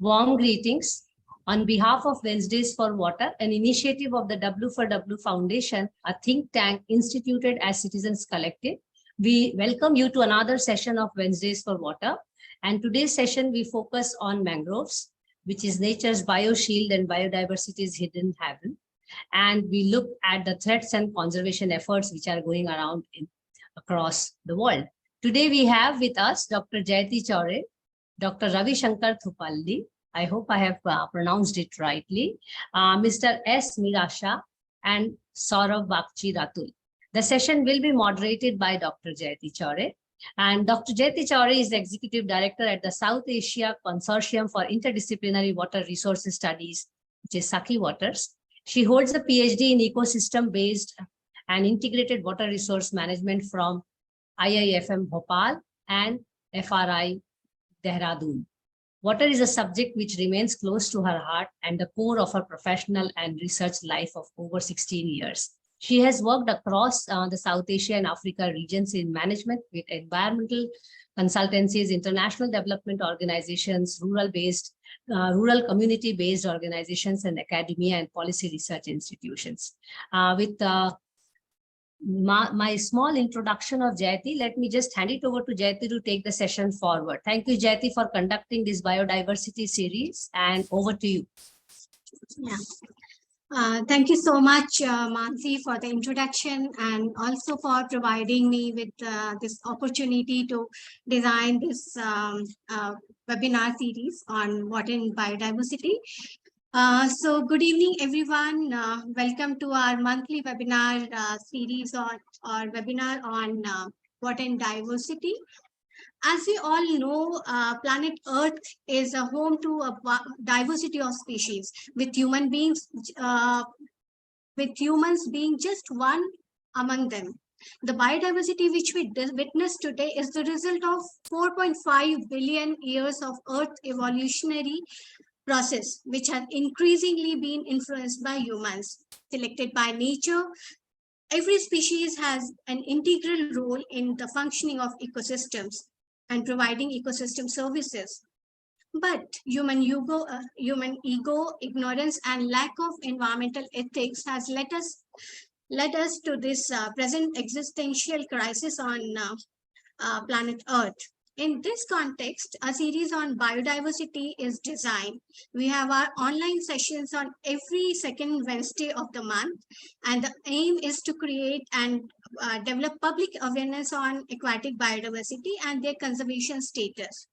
Warm greetings. On behalf of Wednesdays for Water, an initiative of the W4W Foundation, a think tank instituted as Citizens Collective, we welcome you to another session of Wednesdays for Water. And today's session, we focus on mangroves, which is nature's bioshield and biodiversity's hidden haven. And we look at the threats and conservation efforts which are going around across the world. Today, we have with us Dr. Jayati Chourey, Dr. Ravishankar Thupalli, I hope I have pronounced it rightly, Mr. S. Meerasa, and Sourav Bagchi Ratul. The session will be moderated by Dr. Jayati Chourey. And Dr. Jayati Chourey is the Executive Director at the South Asia Consortium for Interdisciplinary Water Resources Studies, which is SaciWATERs. She holds a PhD in ecosystem-based and integrated water resource management from IIFM Bhopal and FRI Dehradun. Water is a subject which remains close to her heart and the core of her professional and research life of over 16 years. She has worked across the South Asia and Africa regions in management with environmental consultancies, international development organizations, rural community-based organizations, and academia and policy research institutions. With my small introduction of Jayati, let me just hand it over to Jayati to take the session forward. Thank you, Jayati, for conducting this biodiversity series, and over to you. Yeah. Thank you so much, Mansi, for the introduction and also for providing me with this opportunity to design this webinar series on water and biodiversity. So good evening, everyone. Welcome to our monthly webinar series or webinar on water and diversity. As we all know, planet Earth is a home to a diversity of species, with humans being just one among them. The biodiversity which we witness today is the result of 4.5 billion years of Earth evolutionary process, which has increasingly been influenced by humans. Selected by nature, every species has an integral role in the functioning of ecosystems and providing ecosystem services. But human ego, ignorance, and lack of environmental ethics has led us to this present existential crisis on planet Earth. In this context, a series on biodiversity is designed. We have our online sessions on every second Wednesday of the month, and the aim is to create and develop public awareness on aquatic biodiversity and their conservation status.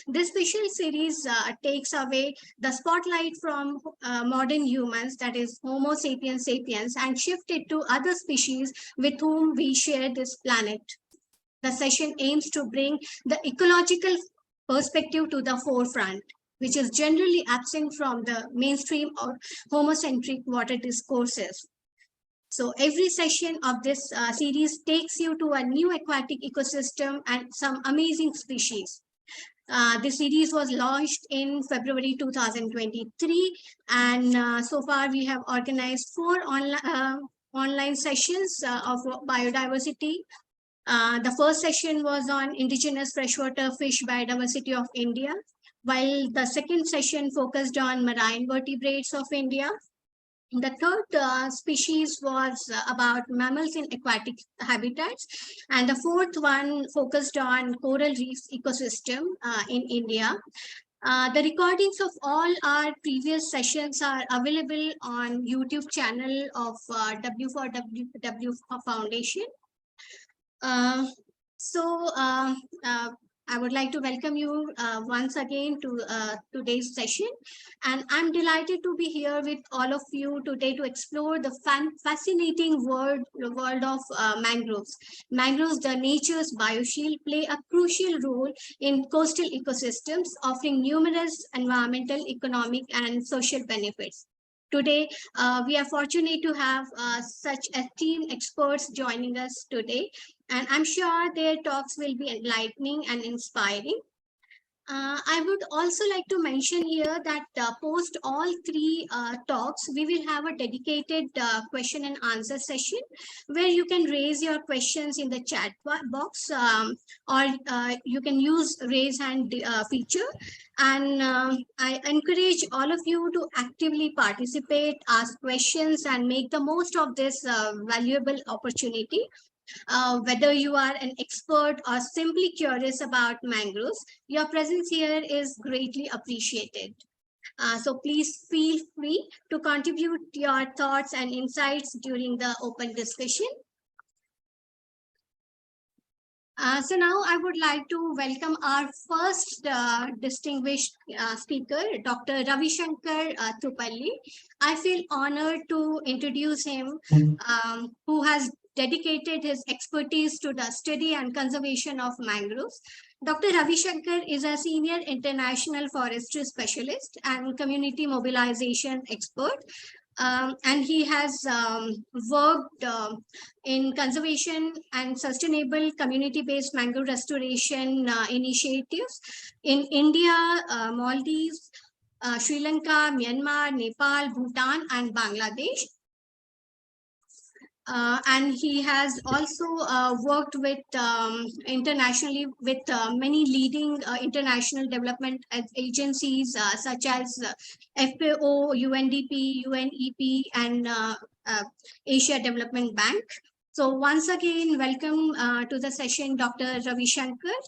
This special series takes away the spotlight from modern humans, that is Homo sapiens sapiens, and shift it to other species with whom we share this planet. The session aims to bring the ecological perspective to the forefront, which is generally absent from the mainstream or homocentric water discourses. So every session of this series takes you to a new aquatic ecosystem and some amazing species. This series was launched in February 2023, and so far we have organized 4 online sessions of biodiversity. The first session was on indigenous freshwater fish biodiversity of India, while the second session focused on marine vertebrates of India. The third species was about mammals in aquatic habitats, and the fourth one focused on coral reefs ecosystem in India. The recordings of all our previous sessions are available on YouTube channel of W4W Foundation. I would like to welcome you once again to today's session, and I'm delighted to be here with all of you today to explore the fascinating world of mangroves. Mangroves, the nature's bioshield, play a crucial role in coastal ecosystems, offering numerous environmental, economic, and social benefits. Today, we are fortunate to have such esteemed experts joining us today, and I'm sure their talks will be enlightening and inspiring. I would also like to mention here that post all three talks, we will have a dedicated question and answer session where you can raise your questions in the chat box, or you can use raise hand feature. And I encourage all of you to actively participate, ask questions, and make the most of this valuable opportunity. Whether you are an expert or simply curious about mangroves, your presence here is greatly appreciated. So please feel free to contribute your thoughts and insights during the open discussion. So now I would like to welcome our first distinguished speaker, Dr. Ravishankar Thupalli. I feel honored to introduce him, who has dedicated his expertise to the study and conservation of mangroves. Dr. Ravishankar is a senior international forestry specialist and community mobilization expert, and he has worked in conservation and sustainable community-based mangrove restoration initiatives in India, Maldives, Sri Lanka, Myanmar, Nepal, Bhutan, and Bangladesh. And he has also worked with internationally with many leading international development agencies such as FAO, UNDP, UNEP, and Asia Development Bank. So once again, welcome to the session, Dr. Ravishankar.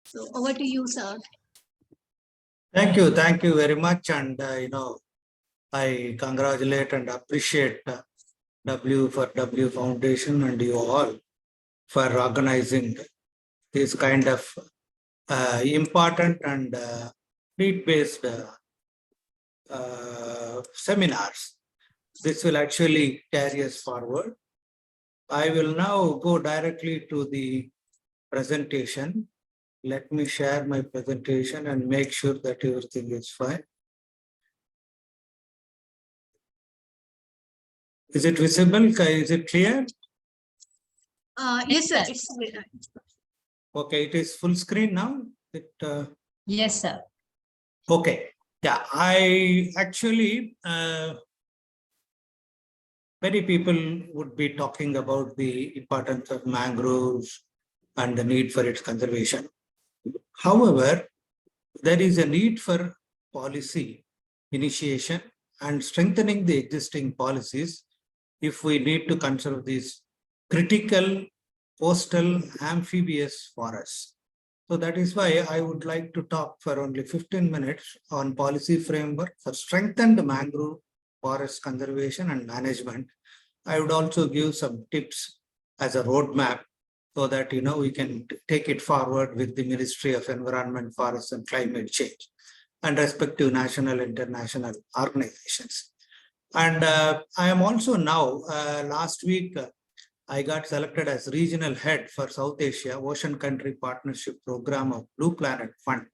So over to you, sir. Thank you very much. And I congratulate and appreciate W4W Foundation and you all for organizing this kind of important and need-based seminars. This will actually carry us forward. I will now go directly to the presentation. Let me share my presentation and make sure that everything is fine. Is it visible? Is it clear? Yes, sir. Okay, it is full screen now. Yes, sir. Okay. Yeah, I actually, many people would be talking about the importance of mangroves and the need for its conservation. However, there is a need for policy initiation and strengthening the existing policies if we need to conserve these critical coastal amphibious forests. So that is why I would like to talk for only 15 minutes on policy framework for strengthened mangrove forest conservation and management. I would also give some tips as a roadmap so that we can take it forward with the Ministry of Environment, Forests and Climate Change and respective national, international organizations. And I am also now, last week, I got selected as regional head for South Asia Ocean Country Partnership Program of Blue Planet Fund,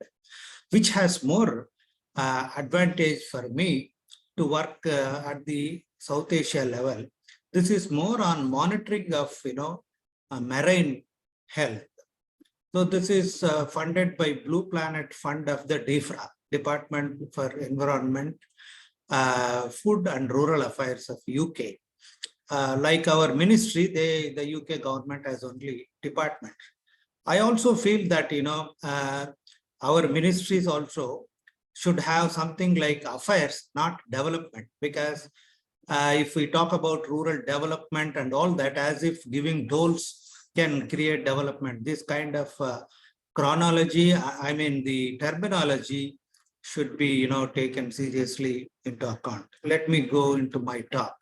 which has more advantage for me to work at the South Asia level. This is more on monitoring of, marine health. So this is funded by Blue Planet Fund of the DEFRA, Department for Environment, Food and Rural Affairs of UK. Like our ministry, the UK government has only department. I also feel that our ministries also should have something like affairs, not development, because if we talk about rural development and all that, as if giving doles can create development, this kind of chronology, I mean the terminology should be taken seriously into account. Let me go into my talk.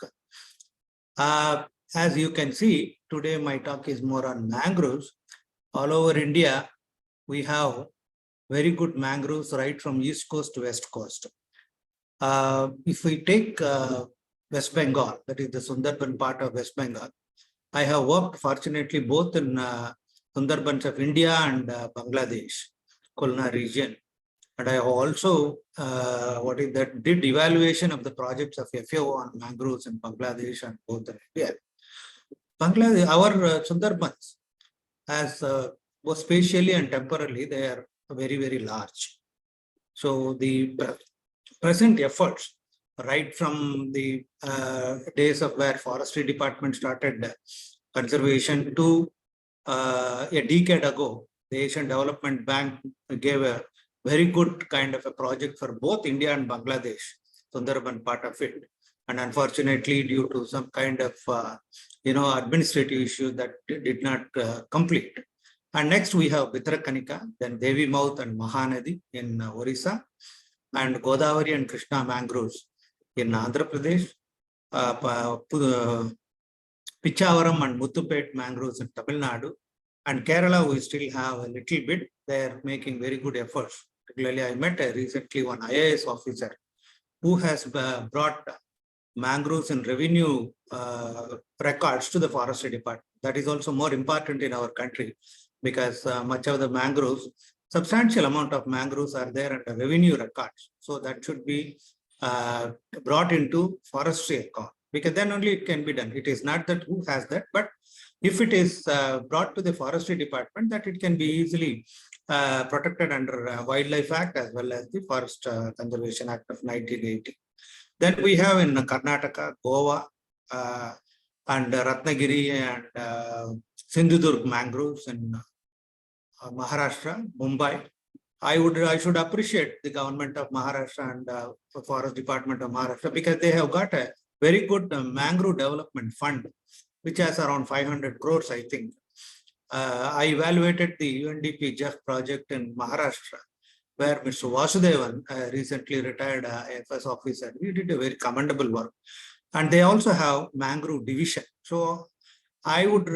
As you can see, today my talk is more on mangroves. All over India, we have very good mangroves right from east coast to west coast. If we take West Bengal, that is the Sundarban part of West Bengal, I have worked fortunately both in Sundarbans of India and Bangladesh, Khulna region. And I also did evaluation of the projects of FAO on mangroves in Bangladesh and both in India. Bangladesh, our Sundarbans, as both spatially and temporally, they are very, very large. So the present efforts, right from the days of where forestry department started conservation to a decade ago, the Asian Development Bank gave a very good kind of a project for both India and Bangladesh, Sundarban part of it. And unfortunately, due to some kind of administrative issue, that did not complete. And next we have Bitharakanika, then Devi Mouth and Mahanadi in Orissa, and Godavari and Krishna mangroves in Andhra Pradesh, Pichavaram and Muthupet mangroves in Tamil Nadu, and Kerala we still have a little bit. They are making very good efforts. Particularly, I met recently one IAS officer who has brought mangroves and revenue records to the forestry department. That is also more important in our country, because much of the mangroves, substantial amount of mangroves are there under revenue records. So that should be brought into forestry account, because then only it can be done. It is not that who has that, but if it is brought to the forestry department, that it can be easily protected under Wildlife Act as well as the Forest Conservation Act of 1980. Then we have in Karnataka, Goa, and Ratnagiri and Sindhudurg mangroves in Maharashtra, Mumbai. I should appreciate the government of Maharashtra and Forest Department of Maharashtra, because they have got a very good mangrove development fund, which has around 500 crores, I think. I evaluated the UNDP JEF project in Maharashtra, where Mr. Vasudevan, recently retired FS officer, he did a very commendable work. And they also have mangrove division. So I would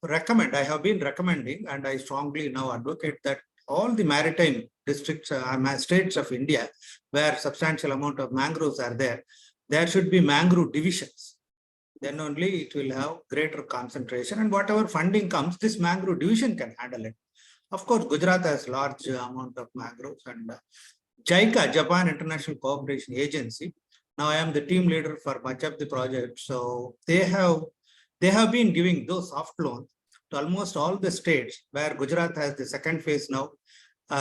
recommend, I have been recommending, and I strongly now advocate that all the maritime districts, states of India, where substantial amount of mangroves are there, there should be mangrove divisions. Then only it will have greater concentration, and whatever funding comes, this mangrove division can handle it. Of course, Gujarat has large amount of mangroves, and JICA, Japan International Cooperation Agency. Now I am the team leader for much of the project. So they have been giving those soft loans to almost all the states, where Gujarat has the second phase now.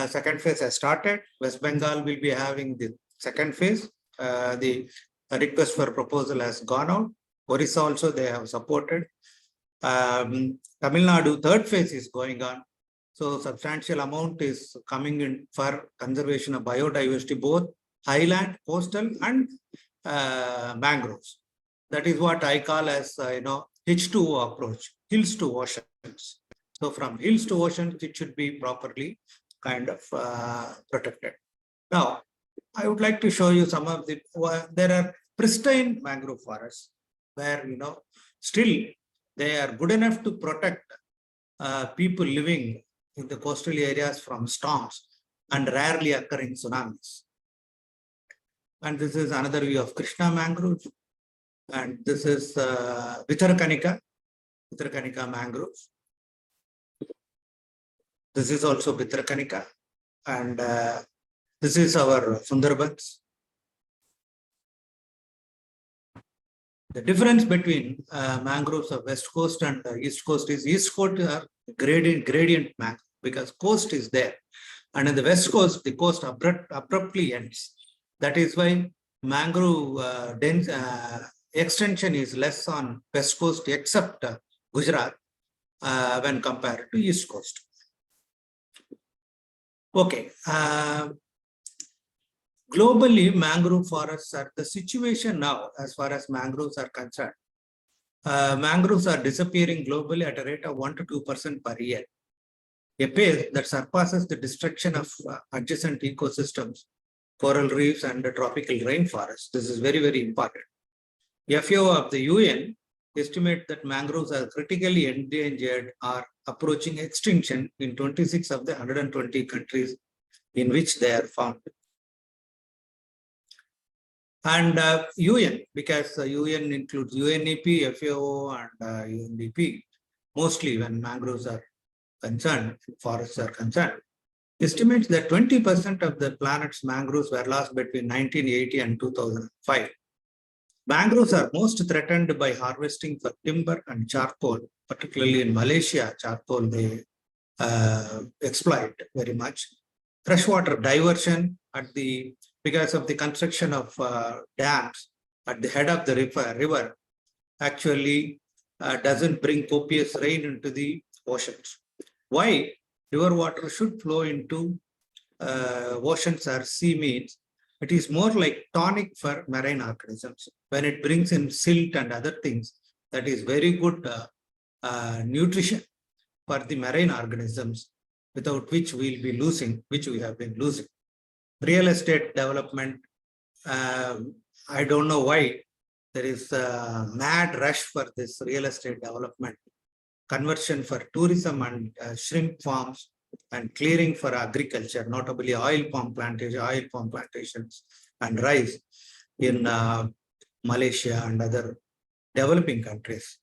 Second phase has started. West Bengal will be having the second phase. The request for proposal has gone out. Orissa also they have supported. Tamil Nadu third phase is going on. So substantial amount is coming in for conservation of biodiversity, both highland, coastal, and mangroves. That is what I call as H2O approach, hills to oceans. So from hills to oceans, it should be properly kind of protected. Now, I would like to show you some of the. There are pristine mangrove forests where still they are good enough to protect people living in the coastal areas from storms and rarely occurring tsunamis. And this is another view of Krishna mangroves. And this is Bitharakanika mangroves. This is also Bitharakanika. And this is our Sundarbans. The difference between mangroves of West Coast and East Coast is East Coast are gradient mangrove, because coast is there. And in the West Coast, the coast abruptly ends. That is why mangrove extension is less on West Coast, except Gujarat, when compared to East Coast. Okay. Globally, mangrove forests are the situation now as far as mangroves are concerned. Mangroves are disappearing globally at a rate of 1 to 2% per year, a pace that surpasses the destruction of adjacent ecosystems, coral reefs, and the tropical rainforests. This is very, very important. FAO of the UN estimate that mangroves are critically endangered or approaching extinction in 26 of the 120 countries in which they are found. And UN, because UN includes UNEP, FAO, and UNDP, mostly when mangroves are concerned, forests are concerned, estimates that 20% of the planet's mangroves were lost between 1980 and 2005. Mangroves are most threatened by harvesting for timber and charcoal, particularly in Malaysia. Charcoal they exploit very much. freshwater diversion because of the construction of dams at the head of the river actually doesn't bring copious rain into the oceans. Why river water should flow into oceans or sea means it is more like tonic for marine organisms. When it brings in silt and other things, that is very good nutrition for the marine organisms, without which we'll be losing, which we have been losing. Real estate development, I don't know why there is a mad rush for this real estate development, conversion for tourism and shrimp farms, and clearing for agriculture, notably oil palm plantations and rice in Malaysia and other developing countries.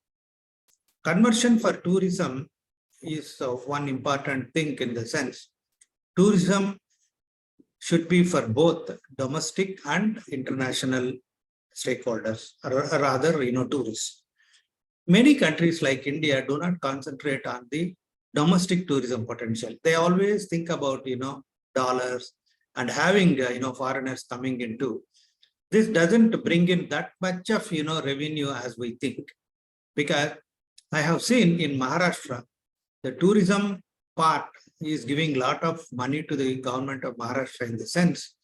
Conversion for tourism is one important thing in the sense tourism should be for both domestic and international stakeholders, or rather, tourists. Many countries like India do not concentrate on the domestic tourism potential. They always think about, dollars and having, foreigners coming into. This doesn't bring in that much of, revenue as we think. Because I have seen in Maharashtra, the tourism part is giving a lot of money to the government of Maharashtra in the sense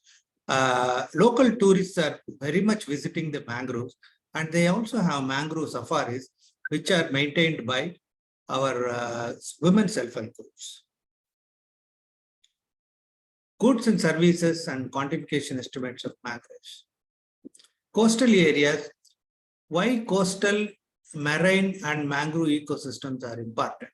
local tourists are very much visiting the mangroves, and they also have mangrove safaris, which are maintained by our women self-help groups. Goods and services and quantification estimates of mangroves. Coastal areas, why coastal, marine and mangrove ecosystems are important.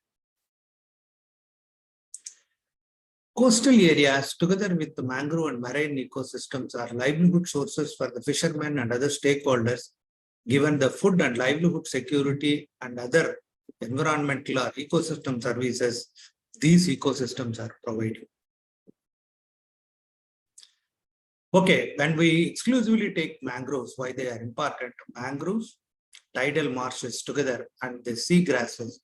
Coastal areas, together with the mangrove and marine ecosystems, are livelihood sources for the fishermen and other stakeholders, given the food and livelihood security and other environmental or ecosystem services these ecosystems are providing. Okay, when we exclusively take mangroves, why they are important? Mangroves, tidal marshes together, and the sea grasses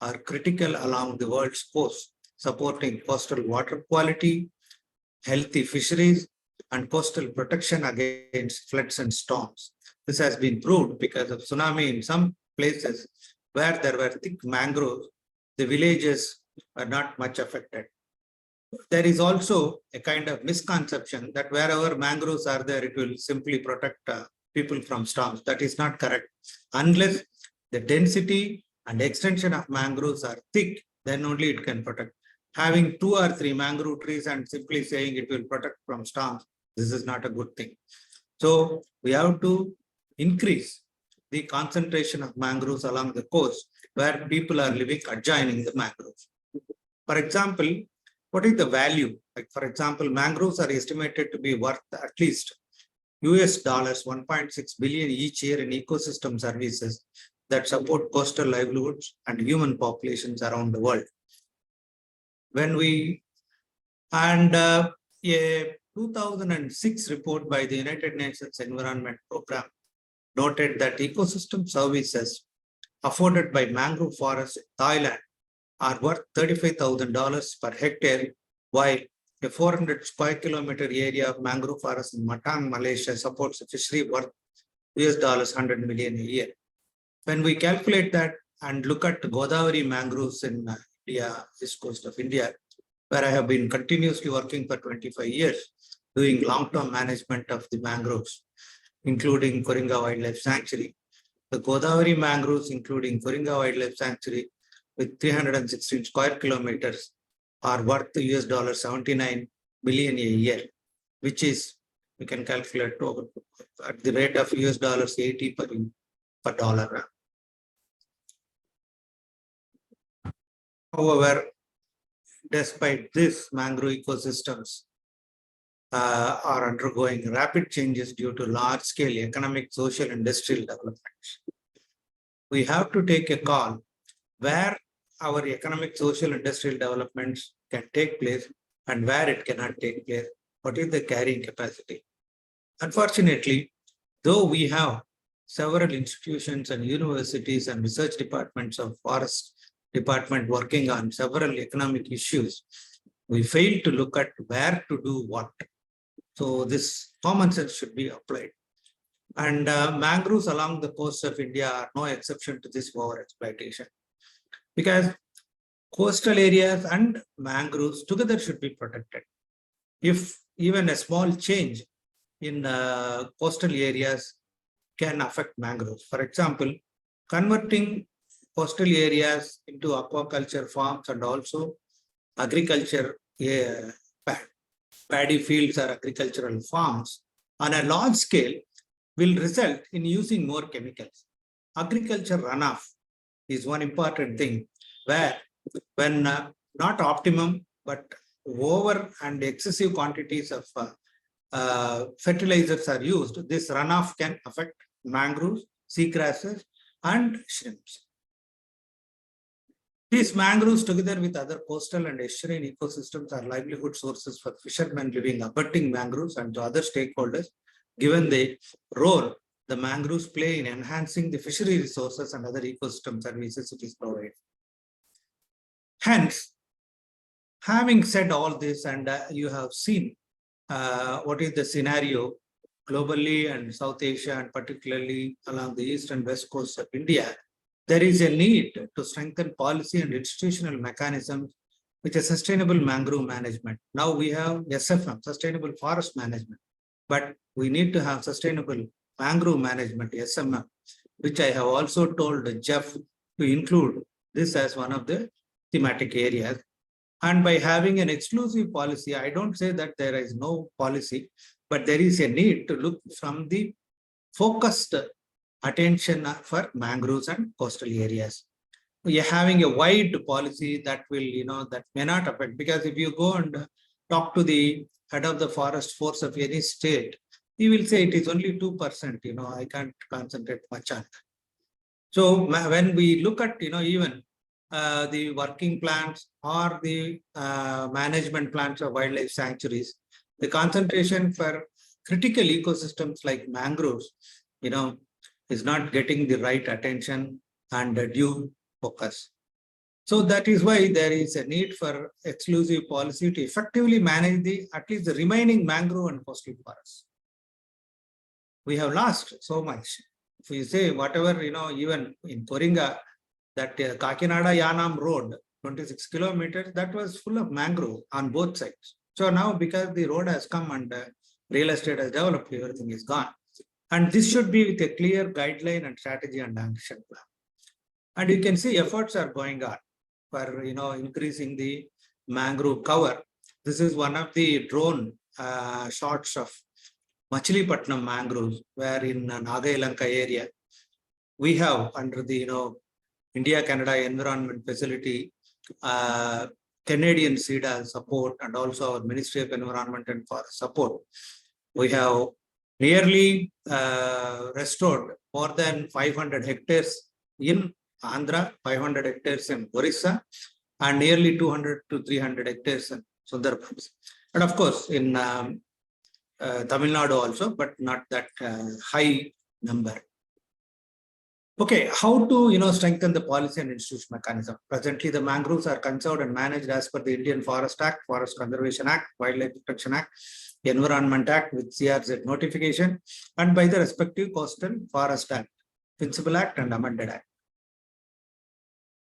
are critical along the world's coast, supporting coastal water quality, healthy fisheries, and coastal protection against floods and storms. This has been proved because of tsunami in some places where there were thick mangroves, the villages are not much affected. There is also a kind of misconception that wherever mangroves are there, it will simply protect people from storms. That is not correct. Unless the density and extension of mangroves are thick, then only it can protect. Having 2 or 3 mangrove trees and simply saying it will protect from storms, this is not a good thing. So we have to increase the concentration of mangroves along the coast where people are living adjoining the mangroves. For example, what is the value? Like, for example, mangroves are estimated to be worth at least US dollars 1.6 billion each year in ecosystem services that support coastal livelihoods and human populations around the world. When we, and a 2006 report by the United Nations Environment Program noted that ecosystem services afforded by mangrove forests in Thailand are worth $35,000 per hectare, while a 400 square kilometer area of mangrove forest in Matang, Malaysia supports a fishery worth US dollars 100 million a year. When we calculate that and look at Godavari mangroves in India, east coast of India, where I have been continuously working for 25 years, doing long-term management of the mangroves, including Koringa Wildlife Sanctuary. The Godavari mangroves, including Koringa Wildlife Sanctuary, with 316 square kilometers, are worth US dollars 79 billion a year, which is, we can calculate at the rate of US dollars 80 per dollar. However, despite this, mangrove ecosystems are undergoing rapid changes due to large-scale economic, social, and industrial developments. We have to take a call where our economic, social, industrial developments can take place and where it cannot take place. What is the carrying capacity? Unfortunately, though we have several institutions and universities and research departments of forest department working on several economic issues, we fail to look at where to do what. So this common sense should be applied. And mangroves along the coast of India are no exception to this overexploitation, because coastal areas and mangroves together should be protected. If even a small change in coastal areas can affect mangroves. For example, converting coastal areas into aquaculture farms and also agriculture, paddy fields or agricultural farms on a large scale will result in using more chemicals. Agriculture runoff is one important thing where when not optimum, but over and excessive quantities of fertilizers are used, this runoff can affect mangroves, seagrasses, and shrimps. These mangroves, together with other coastal and estuarine ecosystems, are livelihood sources for fishermen living abutting mangroves and to other stakeholders, given the role the mangroves play in enhancing the fishery resources and other ecosystem services it is provided. Hence, having said all this, and you have seen what is the scenario globally and South Asia, and particularly along the east and west coast of India, there is a need to strengthen policy and institutional mechanisms with a sustainable mangrove management. Now we have SFM, Sustainable Forest Management, but we need to have sustainable mangrove management, SMM, which I have also told Jeff to include this as one of the thematic areas. And by having an exclusive policy, I don't say that there is no policy, but there is a need to look from the focused attention for mangroves and coastal areas. We are having a wide policy that will, that may not affect, because if you go and talk to the head of the forest force of any state, he will say it is only 2%, I can't concentrate much on that. So when we look at, even the working plans or the management plans of wildlife sanctuaries, the concentration for critical ecosystems like mangroves, is not getting the right attention and due focus. So that is why there is a need for exclusive policy to effectively manage at least the remaining mangrove and coastal forests. We have lost so much. If we say whatever, even in Koringa, that Kakinada Yanam road, 26 kilometers, that was full of mangrove on both sides. So now because the road has come and real estate has developed, everything is gone. And this should be with a clear guideline and strategy and action plan. And you can see efforts are going on for increasing the mangrove cover. This is one of the drone shots of Machilipatnam mangroves, where in Nagailanka area, we have under the India-Canada Environment Facility, Canadian CEDA support, and also our Ministry of Environment and Forest support. We have nearly restored more than 500 hectares in Andhra, 500 hectares in Orissa, and nearly 200 to 300 hectares in Sundarban. And of course, in Tamil Nadu also, but not that high number. Okay, how to strengthen the policy and institutional mechanism? Presently, the mangroves are conserved and managed as per the Indian Forest Act, Forest Conservation Act, Wildlife Protection Act, Environment Act with CRZ notification, and by the respective Coastal Forest Act, Principal Act, and Amended Act.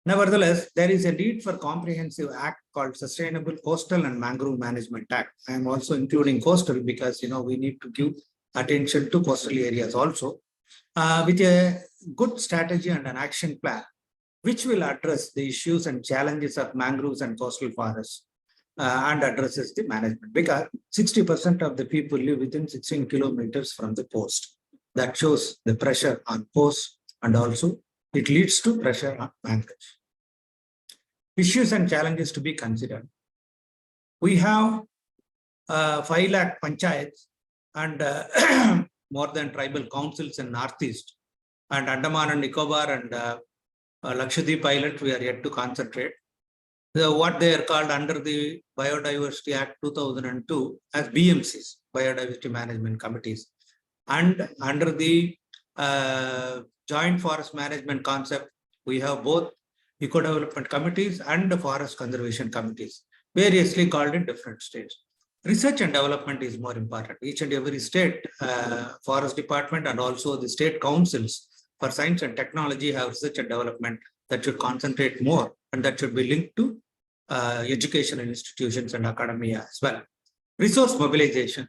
Nevertheless, there is a need for comprehensive act called Sustainable Coastal and Mangrove Management Act. I am also including coastal because we need to give attention to coastal areas also, with a good strategy and an action plan, which will address the issues and challenges of mangroves and coastal forests and addresses the management, because 60% of the people live within 16 kilometers from the coast. That shows the pressure on coast, and also it leads to pressure on mangroves. Issues and challenges to be considered. We have 5 lakh panchayats and more than tribal councils in Northeast, and Andaman and Nicobar and Lakshadweep Island, we are yet to concentrate. What they are called under the Biodiversity Act 2002 as BMCs, Biodiversity Management Committees. And under the Joint Forest Management Concept, we have both eco-development committees and the forest conservation committees. variously called in different states. Research and development is more important. Each and every state forest department and also the state councils for science and technology have research and development that should concentrate more, and that should be linked to educational institutions and academia as well. Resource mobilization.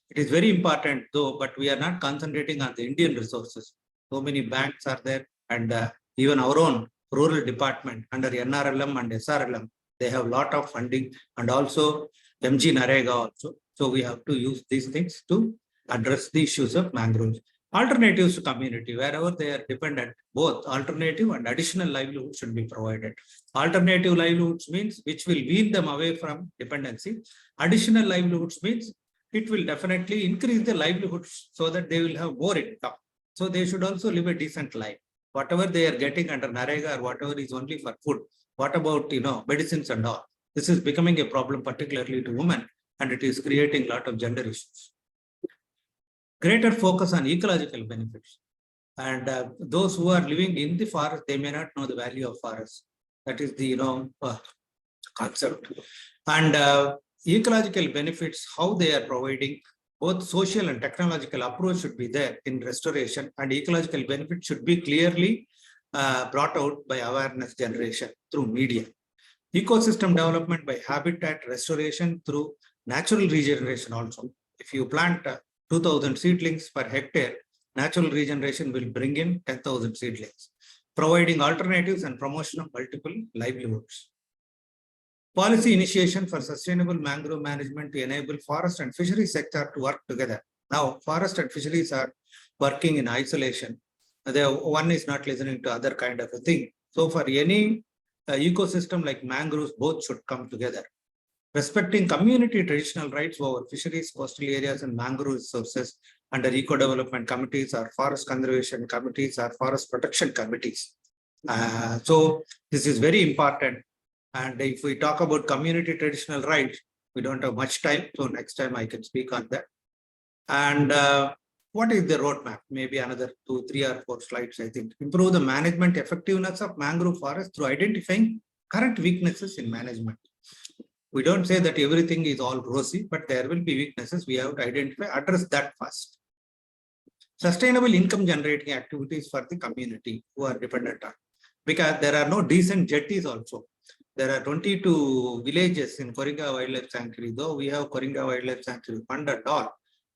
It is very important though, but we are not concentrating on the Indian resources. So many banks are there, and even our own rural department under NRLM and SRLM, they have a lot of funding, and also MG Narega also. So we have to use these things to address the issues of mangroves. Alternatives to community, wherever they are dependent, both alternative and additional livelihood should be provided. Alternative livelihoods means which will wean them away from dependency. Additional livelihoods means it will definitely increase the livelihoods so that they will have more income. So they should also live a decent life. Whatever they are getting under Narega or whatever is only for food. What about, medicines and all? This is becoming a problem, particularly to women, and it is creating a lot of gender issues. Greater focus on ecological benefits. And those who are living in the forest, they may not know the value of forest. That is the, concept. And ecological benefits, how they are providing, both social and technological approach should be there in restoration, and ecological benefits should be clearly brought out by awareness generation through media. Ecosystem development by habitat restoration through natural regeneration also. If you plant 2,000 seedlings per hectare, natural regeneration will bring in 10,000 seedlings, providing alternatives and promotion of multiple livelihoods. Policy initiation for sustainable mangrove management to enable forest and fisheries sector to work together. Now, forest and fisheries are working in isolation. One is not listening to other kind of a thing. So for any ecosystem like mangroves, both should come together. Respecting community traditional rights over fisheries, coastal areas, and mangrove resources under eco-development committees or forest conservation committees or forest protection committees. So this is very important. And if we talk about community traditional rights, we don't have much time. So next time I can speak on that. And what is the roadmap? Maybe another 2, 3, or 4 slides, I think. Improve the management effectiveness of mangrove forest through identifying current weaknesses in management. We don't say that everything is all rosy, but there will be weaknesses. We have to identify, address that first. Sustainable income generating activities for the community who are dependent on. Because there are no decent jetties also. There are 22 villages in Koringa Wildlife Sanctuary. Though we have Koringa Wildlife Sanctuary fund and all,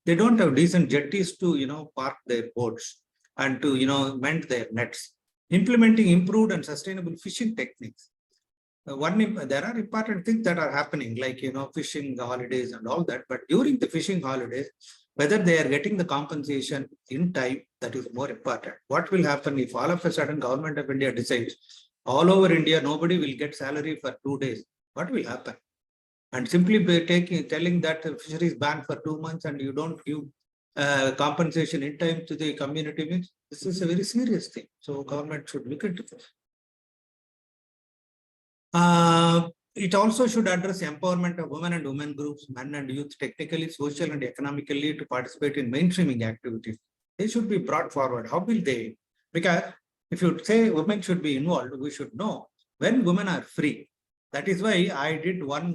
they don't have decent jetties to, park their boats and to, mend their nets. Implementing improved and sustainable fishing techniques. There are important things that are happening, like, fishing holidays and all that. But during the fishing holidays, whether they are getting the compensation in time, that is more important. What will happen if all of a sudden Government of India decides all over India, nobody will get salary for 2 days? What will happen? And simply by telling that the fishery is banned for 2 months and you don't give compensation in time to the community, means this is a very serious thing. So government should look into this. It also should address empowerment of women and women groups, men and youth, technically, social and economically, to participate in mainstreaming activities. They should be brought forward. How will they? Because if you say women should be involved, we should know when women are free. That is why I did one,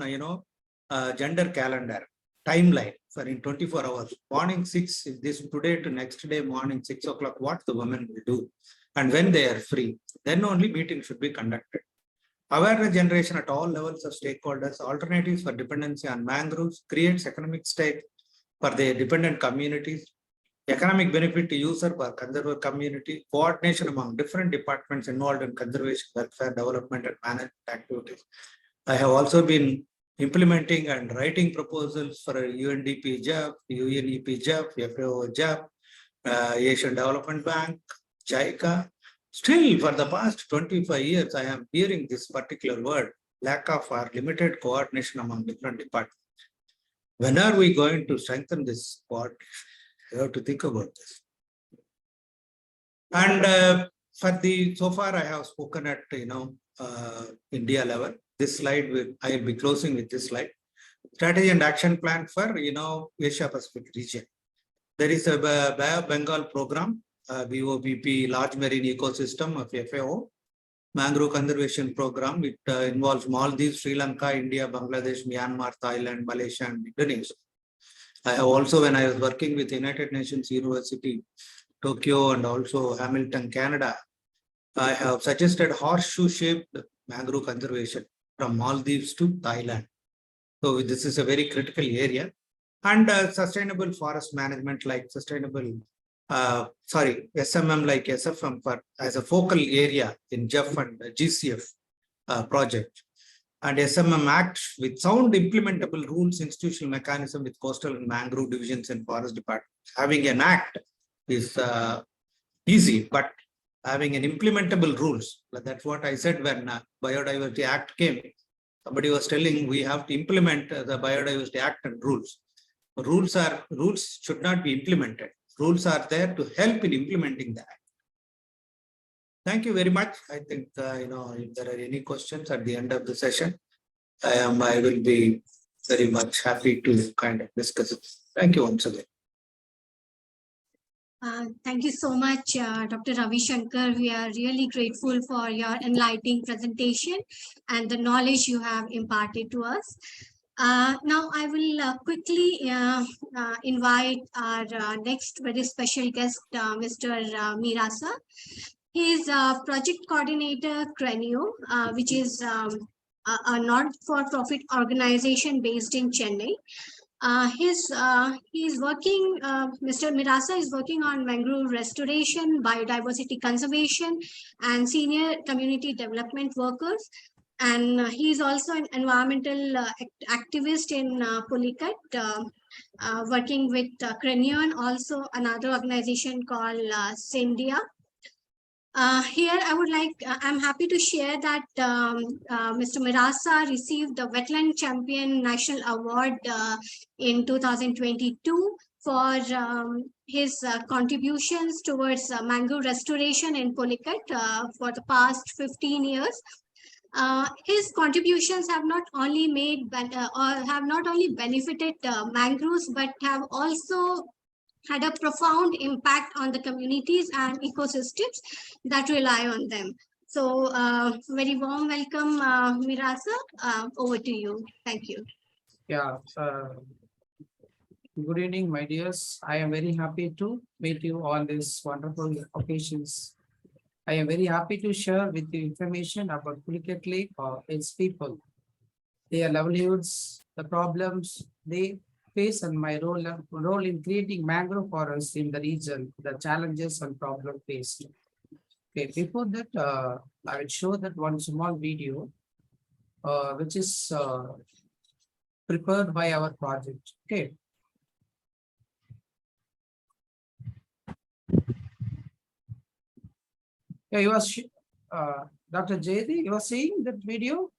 gender calendar timeline for in 24 hours. Morning 6, this today to next day morning 6 o'clock, what the women will do, and when they are free. Then only meeting should be conducted. Awareness generation at all levels of stakeholders, alternatives for dependency on mangroves, creates economic stake for the dependent communities, economic benefit to user for conserver community, coordination among different departments involved in conservation, welfare, development, and management activities. I have also been implementing and writing proposals for a UNDP job, UNEP job, FAO job, Asian Development Bank, JICA. Still, for the past 25 years, I am hearing this particular word, lack of or limited coordination among different departments. When are we going to strengthen this coordination? You have to think about this. And so far I have spoken at India level. This slide I will be closing with this slide. Strategy and action plan for Asia Pacific region. There is a Bay of Bengal program, BOBP, large marine ecosystem of FAO. mangrove conservation program. It involves Maldives, Sri Lanka, India, Bangladesh, Myanmar, Thailand, Malaysia, and Indonesia. I have also, when I was working with United Nations University, Tokyo, and also Hamilton, Canada, I have suggested horseshoe-shaped mangrove conservation from Maldives to Thailand. So this is a very critical area. And sustainable forest management like SMM like SFM as a focal area in GEF and GCF project. And SMM Act with sound implementable rules, institutional mechanism with coastal and mangrove divisions and forest department. Having an act is easy, but having an implementable rules, that's what I said when Biodiversity Act came. Somebody was telling we have to implement the Biodiversity Act and rules. Rules should not be implemented. Rules are there to help in implementing the act. Thank you very much. I think if there are any questions at the end of the session, I will be very much happy to kind of discuss it. Thank you once again. Thank you so much, Dr. Ravishankar. We are really grateful for your enlightening presentation and the knowledge you have imparted to us. Now, I will quickly invite our next very special guest, Mr. Meerasa. He is project coordinator, Crenio, which is a not-for-profit organization based in Chennai. He's working, Mr. Meerasa is working on mangrove restoration, biodiversity conservation, and senior community development workers. And he's also an environmental activist in Pulicat, working with Crenion, also another organization called Sendia. Here, I'm happy to share that Mr. Meerasa received the Wetland Champion National Award in 2022 for his contributions towards mangrove restoration in Pulicat for the past 15 years. His contributions have not only benefited mangroves, but have also had a profound impact on the communities and ecosystems that rely on them. So very warm welcome, Meerasa. Over to you. Thank you. Yeah. Good evening, my dears. I am very happy to meet you on this wonderful occasions. I am very happy to share with you information about Pulicat Lake or its people, their livelihoods, the problems they face, and my role in creating mangrove forests in the region, the challenges and problems faced. Okay, before that, I will show that one small video, which is prepared by our project. Okay. Yeah, you was Dr. Jayati, you were seeing that video?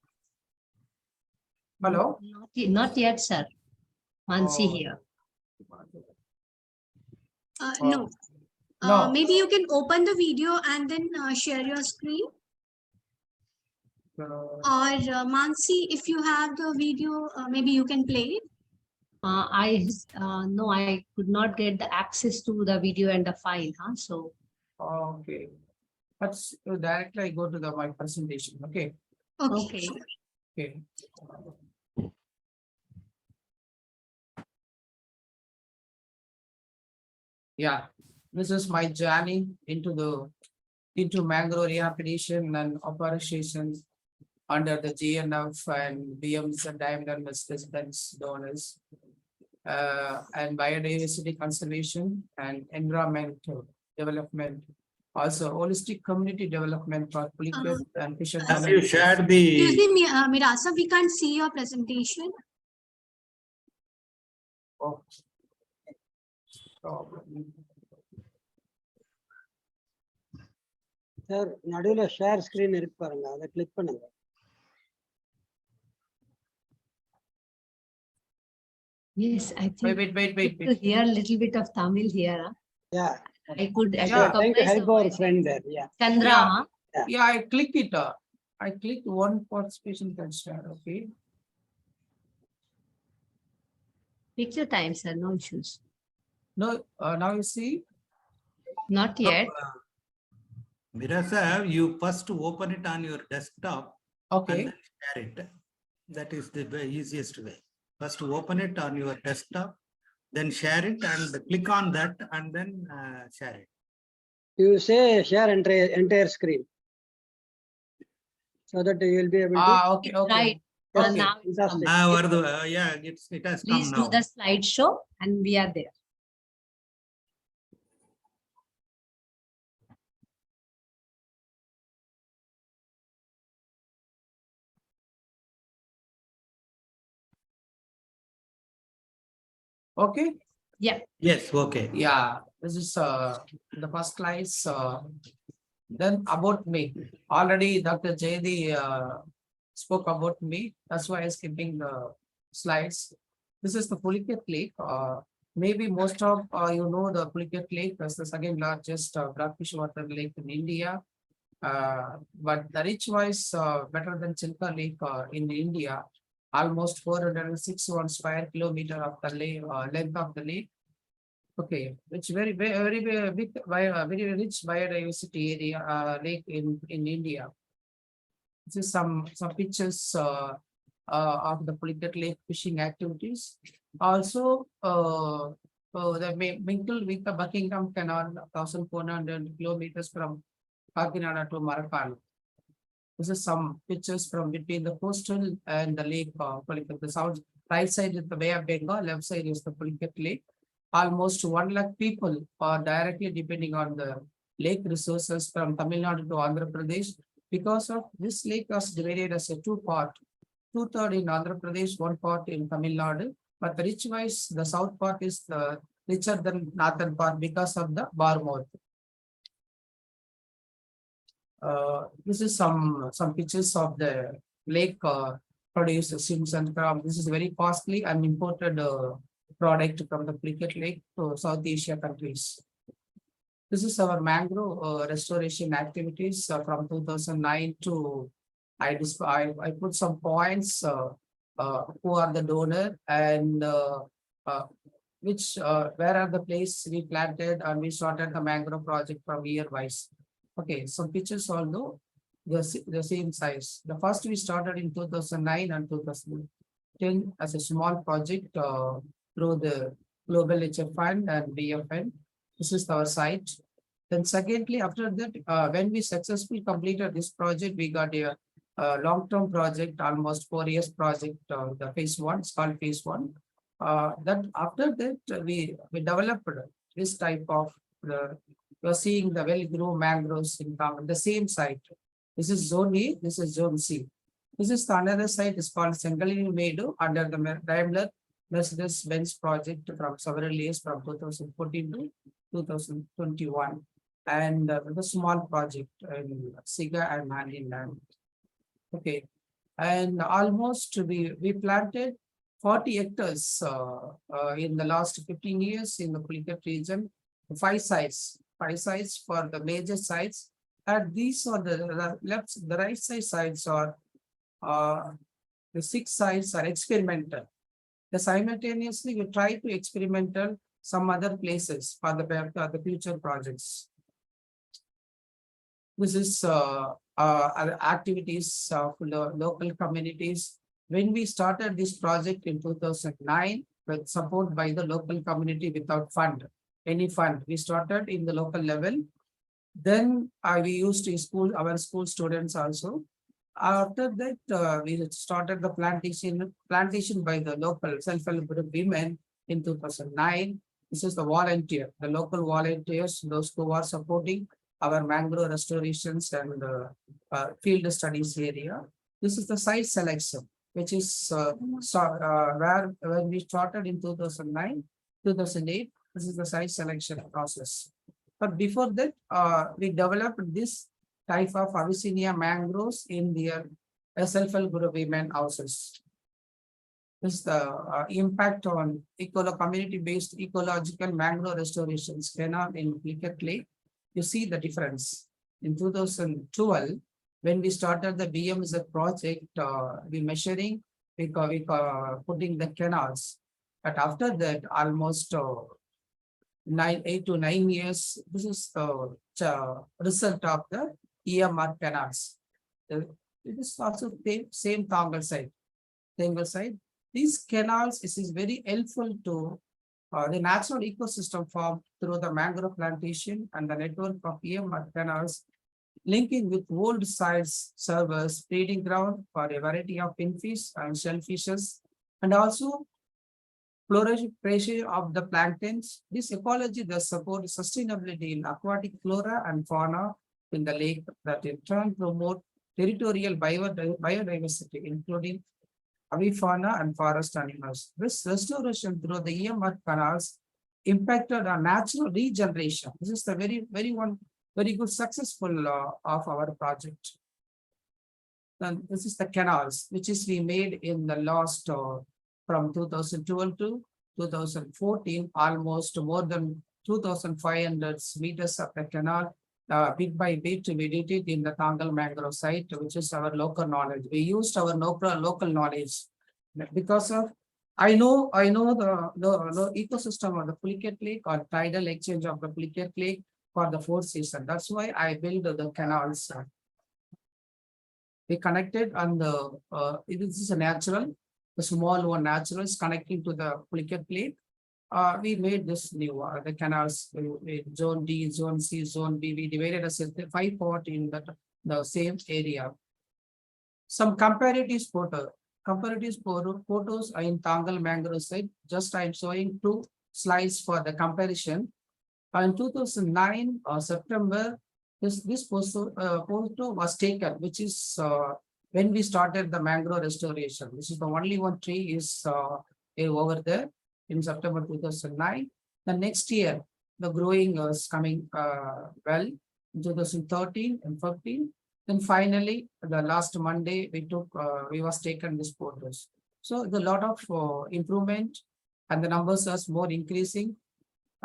Hello? Not yet, sir. Mansi here. No. No. Maybe you can open the video and then share your screen. Or Mansi, if you have the video, maybe you can play it. No, I could not get the access to the video and the file. So. Okay. Let's directly go to my presentation. Okay. Okay. Okay. Yeah, this is my journey into mangrove rehabilitation and operations under the GNF and BMs and diameter residence donors, and biodiversity conservation and environmental development. Also, holistic community development for Pulicat and fisher. Have you shared the? Excuse me, Meerasa, we can't see your presentation. Oh. Sir, நடுவுல share screen இருக்கு பாருங்க, அதை click பண்ணுங்க. Yes, I think. Wait. To hear a little bit of Tamil here. Yeah. I could. Trying to help our friend there. Yeah. Chandra. Yeah, I clicked it. I clicked one participation can share. Okay. Take your time, sir. No issues. No, now you see. Not yet. Meerasa, you first open it on your desktop and Okay, then share it. That is the easiest way. First open it on your desktop, then share it and click on that and then share it. You say share entire screen so that you will be able to. okay, okay, Right. Yes, okay. Now it's fantastic. come. Yeah, it has Please come do now. the slideshow and we are there. Okay. Yeah. Yes, okay. Yeah, this is the first slides. Then about me. Already Dr. Jayati spoke about me. That's why I'm skipping the slides. This is the Pulicat Lake. Maybe most of you know the Pulicat Lake as the second largest brackish water lake in India. But the reach wise better than Chilka Lake in India. Almost 461 square kilometer of the lake, length of the lake. Okay, it's very big, very rich biodiversity area lake in India. This is some pictures of the Pulicat Lake fishing activities. Also, mingled with the Buckingham Canal, 1,400 kilometers from Kakinada to Marakan. This is some pictures from between the coastal and the lake. Pulicat. The south right side is the Bay of Bengal, left side is the Pulicat Lake. Almost 1 lakh people are directly depending on the lake resources from Tamil Nadu to Andhra Pradesh. Because of this lake was divided as a two-part, 2/3 in Andhra Pradesh, 1 part in Tamil Nadu. But the rich-wise, the south part is the richer than northern part because of the Barmouth. This is some pictures of the lake produced Simpson crop. This is very costly and imported product from the Pulicat Lake to South Asia countries. This is our mangrove restoration activities from 2009 to I put some points who are the donor and where are the place we planted and we started the mangrove project from year wise. Okay, some pictures although the same size. The first we started in 2009 and 2010 as a small project through the Global HF Fund and BFN. This is our site. Then secondly, after that, when we successfully completed this project, we got a long-term project, almost 4 years project, the phase 1, it's called phase 1. That after that, we developed this type of, you're seeing the well-grown mangroves in the same site. This is zone A, this is zone C. This is the another site, is called Sengalini Meadow under the Daimler Mercedes-Benz project from several years from 2014 to 2021. And the small project in Siga and Handinland. Okay, and almost we planted 40 hectares in the last 15 years in the Pulicat region, 5 sites for the major sites. And these are the right side sites are the 6 sites are experimental. The simultaneously we try to experimental some other places for the future projects. This is activities of the local communities. When we started this project in 2009, with support by the local community without any fund, we started in the local level. Then we used to our school students also. After that, we started the plantation by the local self-help group women in 2009. This is the local volunteers, those who are supporting our mangrove restorations and field studies area. This is the site selection, which is where when we started in 2009, 2008, this is the site selection process. But before that, we developed this type of Abyssinia mangroves in their self-help group women houses. This is the impact on community-based ecological mangrove restorations canal in Pulicat Lake. You see the difference. In 2012, when we started the BMZ project, we measuring, we putting the canals. But after that, almost 8 to 9 years. This is the result of the EMR canals. It is also same Tangal side. Tangal side. These canals is very helpful to the natural ecosystem formed through the mangrove plantation and the network of EMR canals linking with old sites servers, breeding ground for a variety of finfish and shellfishes, and also proliferation of the planktons. This ecology thus supports sustainability in aquatic flora and fauna in the lake that in turn promote territorial biodiversity, including avifauna and forest animals. This restoration through the EMR canals impacted on natural regeneration. This is the very good successful of our project. And this is the canals, which is we made in the last from 2012 to 2014, almost more than 2,500 meters of the canal. Bit by bit, we did it in the Tangal mangrove site, which is our local knowledge. We used our local knowledge because of I know the ecosystem of the Pulicat Lake or tidal exchange of the Pulicat Lake for the 4th season. That's why I built the canals. We connected on the this is a natural, the small one natural is connecting to the Pulicat Lake. We made this new the canals zone D, zone C, zone B. We divided as 5 parts in the same area. Some comparative photos are in Tangal mangrove site. Just I am showing 2 slides for the comparison. In 2009 September, this photo was taken, which is when we started the mangrove restoration. This is the only one tree is over there in September 2009. The next year, the growing was coming well in 2013 and 15. Then finally, the last Monday, we was taken these photos. So the lot of improvement and the numbers are more increasing.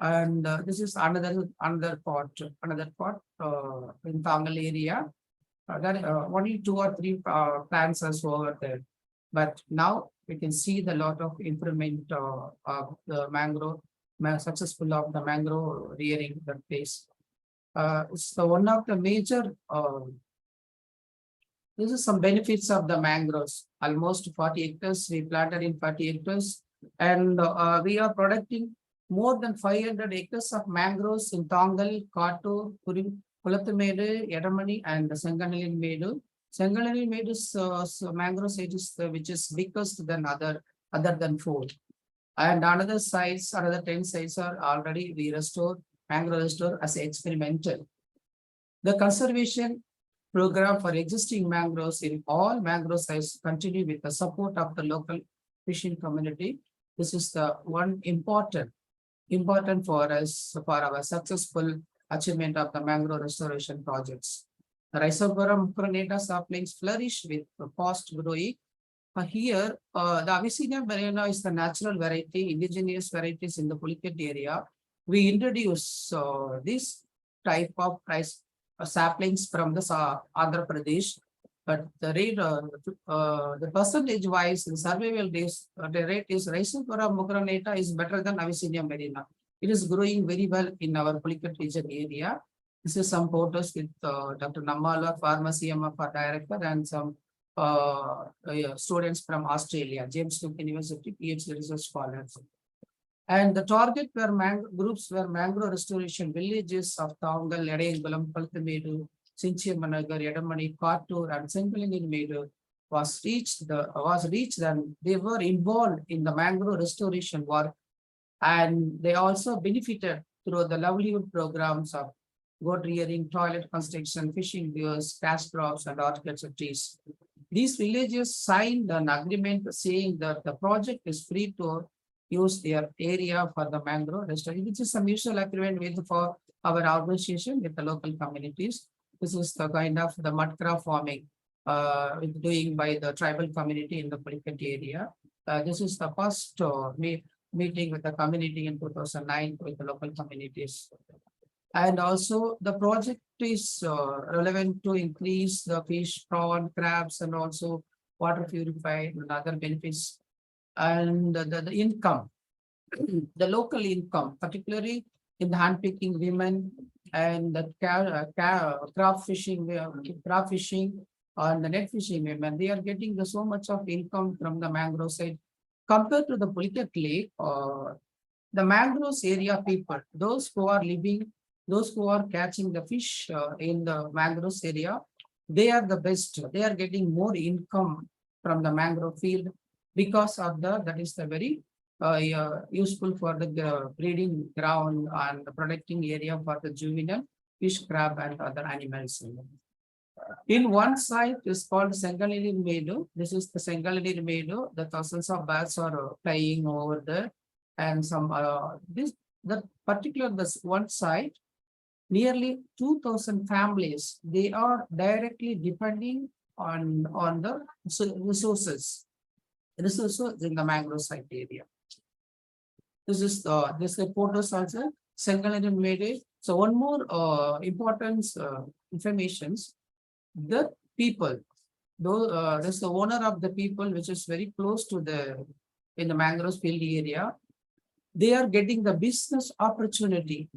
And this is another part in Tangal area. Only 2 or 3 plants are over there. But now we can see the lot of improvement of the mangrove, successful of the mangrove rearing that place. It's the one of the major. This is some benefits of the mangroves. Almost 40 hectares we planted in 40 hectares, and we are producing more than 500 acres of mangroves in Tangal, Kattur, Kulathumedu, Edamani, and Senganalin-Medu. Senganalin-Medu is mangrove site which is biggest than other than 4. And another sites, another 10 sites are already we restore mangrove restore as experimental. The conservation program for existing mangroves in all mangrove sites continue with the support of the local fishing community. This is the one important for us for our successful achievement of the mangrove restoration projects. The Ravishankar Thupalli saplings flourish with fast growing. Here, the Abyssinian banana is the natural variety, indigenous varieties in the Pulicat area. We introduce this type of saplings from the Andhra Pradesh, but the rate, the percentage wise, the survival days, the rate is Ravishankar Thupalli is better than Abyssinian banana. It is growing very well in our Pulicat region area. This is some photos with Dr. Nammala, Pharmacy MFR Director, and some students from Australia, James Cook University, PhD research scholars. And the target groups were mangrove restoration villages of Tangal, Edayangulam, Kulathumedu, Sinchimanagar, Edamani, Kattur, and Senganalin-Medu was reached and they were involved in the mangrove restoration work, and they also benefited through the livelihood programs of goat rearing, toilet construction, fishing gears, cash crops, and horticulture trees. These villages signed an agreement saying that the project is free to use their area for the mangrove restoration, which is a mutual agreement for our organization with the local communities. This is the kind of the mudcraft farming doing by the tribal community in the Pulicat area. This is the first meeting with the community in 2009 with the local communities. And also the project is relevant to increase the fish, prawn, crabs, and also water purified and other benefits. And the income, the local income, particularly in the hand picking women and the craft fishing, and the net fishing women. They are getting so much of income from the mangrove side compared to the Pulicat Lake. The mangroves area people, those who are living, those who are catching the fish in the mangroves area, they are the best. They are getting more income from the mangrove field because of that is the very useful for the breeding ground and the protecting area for the juvenile fish, crab, and other animals. In one side is called Sengalili Meadow. This is the Sengalili Meadow. The thousands of birds are flying over there, and some the particular this one side, nearly 2,000 families. They are directly depending on the resources in the mangrove site area. This is photos also Sengalili Meadow. So one more important informations. The people, though there's the owner of the people, which is very close to in the mangroves field area, they are getting the business opportunity,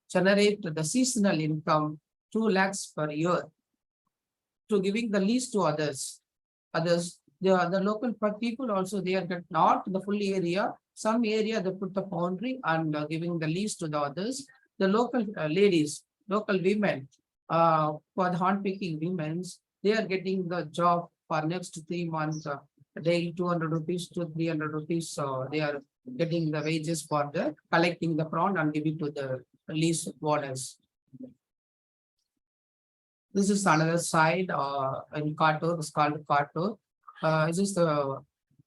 generate the seasonal income, 2 lakhs per year, to giving the lease to others. The local people also, they are not the full area. Some area they put the boundary and giving the lease to the others. The local ladies, local women, for the hand picking women, they are getting the job for next 3 months, daily 200 rupees to 300 rupees. So they are getting the wages for the collecting the prawn and giving to the lease owners. This is another side in Katur. It's called Katur. This is the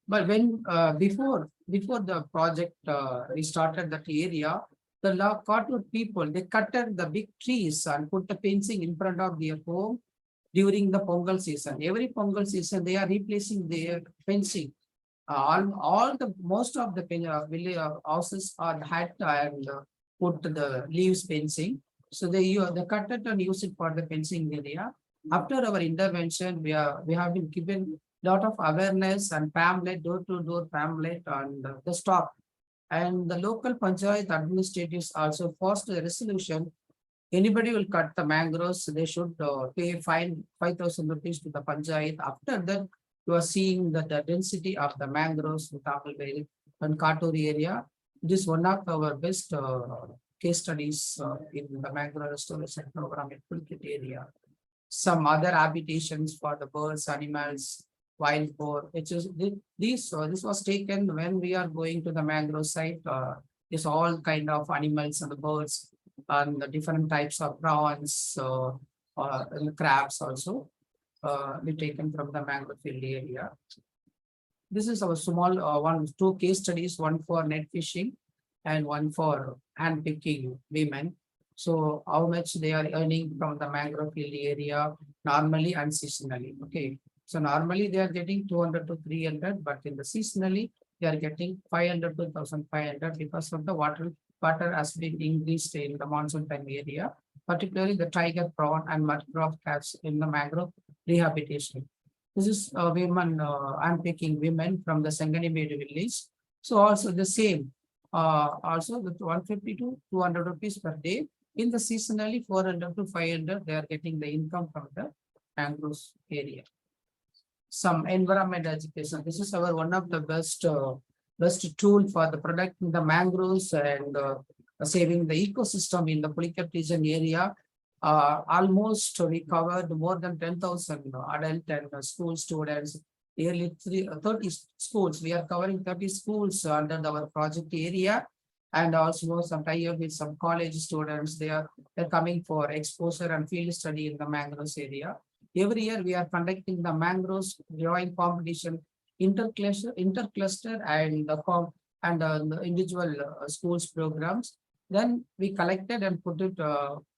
but when before the project we started that area, the Katur people, they cutted the big trees and put the fencing in front of their home during the Pongal season. Every Pongal season, they are replacing their fencing. Most of the village houses are had and put the leaves fencing. So they cut it and use it for the fencing area. After our intervention, we have been given lot of awareness and pamphlet, door-to-door pamphlet and the stop. And the local panchayat administrators also forced a resolution. Anybody will cut the mangroves, they should pay 5,000 rupees to the panchayat. After that, you are seeing that the density of the mangroves in Tapalveri and Katuri area. It is one of our best case studies in the mangrove restoration program in Pulkit area. Some other habitations for the birds, animals, wild boar. This was taken when we are going to the mangrove site. It's all kind of animals and the birds and the different types of prawns and crabs also be taken from the mangrove field area. This is our small two case studies, one for net fishing and one for hand picking women. So how much they are earning from the mangrove field area normally and seasonally. Okay. So normally they are getting 200 to 300, but in the seasonally they are getting 500 to 1,500 because of the water has been increased in the monsoon time area, particularly the tiger prawn and mangrove crabs in the mangrove rehabilitation. This is women, I'm picking women from the Senganimedi village. So also the same, also the 150 to 200 rupees per day. In the seasonally 400 to 500, they are getting the income from the mangroves area. Some environment education. This is our one of the best tool for the protecting the mangroves and saving the ecosystem in the Pulicat region area. Almost we covered more than 10,000 adult and school students. Nearly 30 schools. We are covering 30 schools under our project area, and also some tie-up with some college students. They're coming for exposure and field study in the mangroves area. Every year we are conducting the mangroves drawing competition, intercluster and the individual schools programs. Then we collected and put it,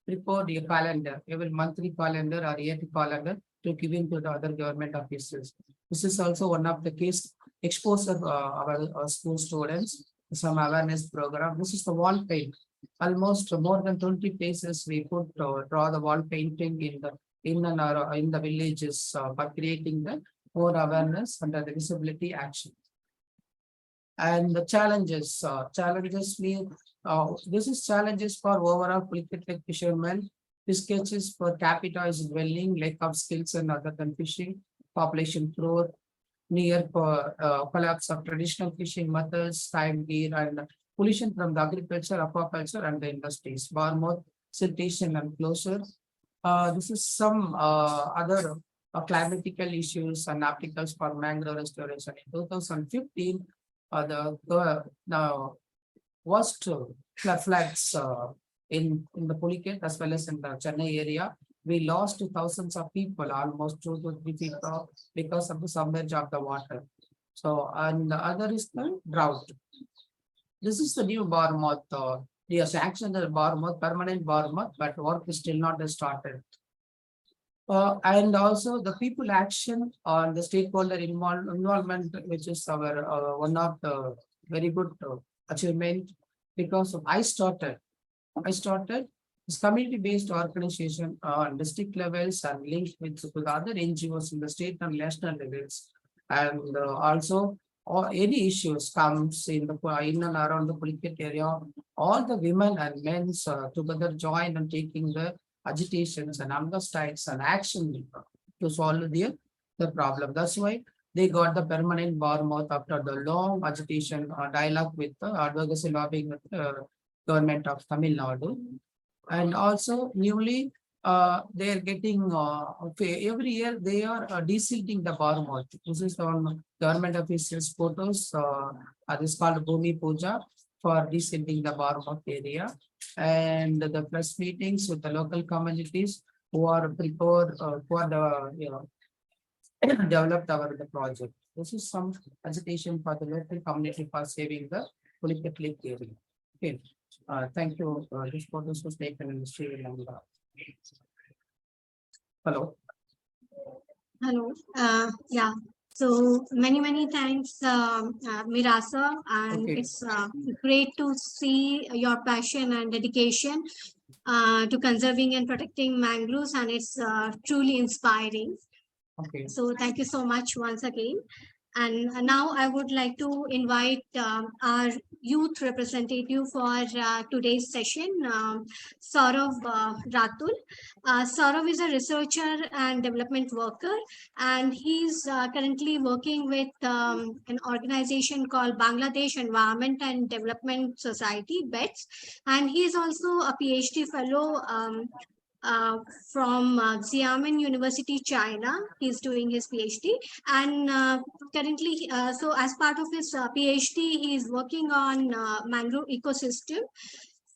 prepared a calendar, every monthly calendar or yearly calendar to give in to the other government offices. This is also one of the case exposure our school students, some awareness program. This is the wall paint. Almost more than 20 places we put draw the wall painting in the villages for creating the more awareness under the disability action. And the challenges mean this is challenges for overall polychaetic fishermen. This catches per capita is dwelling, lack of skills and other than fishing, population growth, near collapse of traditional fishing methods, time gear, and pollution from the agriculture, aquaculture, and the industries. Barmouth, siltation, and closure. This is some other climatical issues and applicals for mangrove restoration. In 2015, the worst floods in the Pulicat as well as in the Chennai area. We lost thousands of people, almost 2 to 3 feet because of the submerge of the water. So, and the other is the drought. This is the new Barmouth. We have sanctioned the Barmouth, permanent Barmouth, but work is still not started. And also the people action on the stakeholder involvement, which is our one of the very good achievement, because of I started this community-based organization on district levels and linked with the other NGOs in the state and national levels, and also or any issues comes in the in and around the Pulicat area, all the women and men together join and taking the agitations and hunger strikes and action to solve the problem. That's why they got the permanent Barmouth after the long agitation dialogue with the advocacy lobbying with the government of Tamil Nadu. And also newly they are getting every year they are desilting the Barmouth. This is on government officials photos. This is called Bhumi Puja for desilting the Barmouth area, and the press meetings with the local communities who are prepared for the developed the project. This is some agitation for the local community for saving the Pulicat Lake area. Okay. Thank you. This photos was taken in Sri Lanka. Hello. Hello. Yeah. So many thanks, Meerasa, and Okay. it's great to see your passion and dedication to conserving and protecting mangroves, and it's truly inspiring. Okay. So thank you so much once again. And now I would like to invite our youth representative for today's session, Sourav Ratul. Sourav is a researcher and development worker, and he's currently working with an organization called Bangladesh Environment and Development Society, BETS, and he is also a PhD fellow from Xiamen University, China. He's doing his PhD, and currently, so as part of his PhD, he is working on mangrove ecosystem.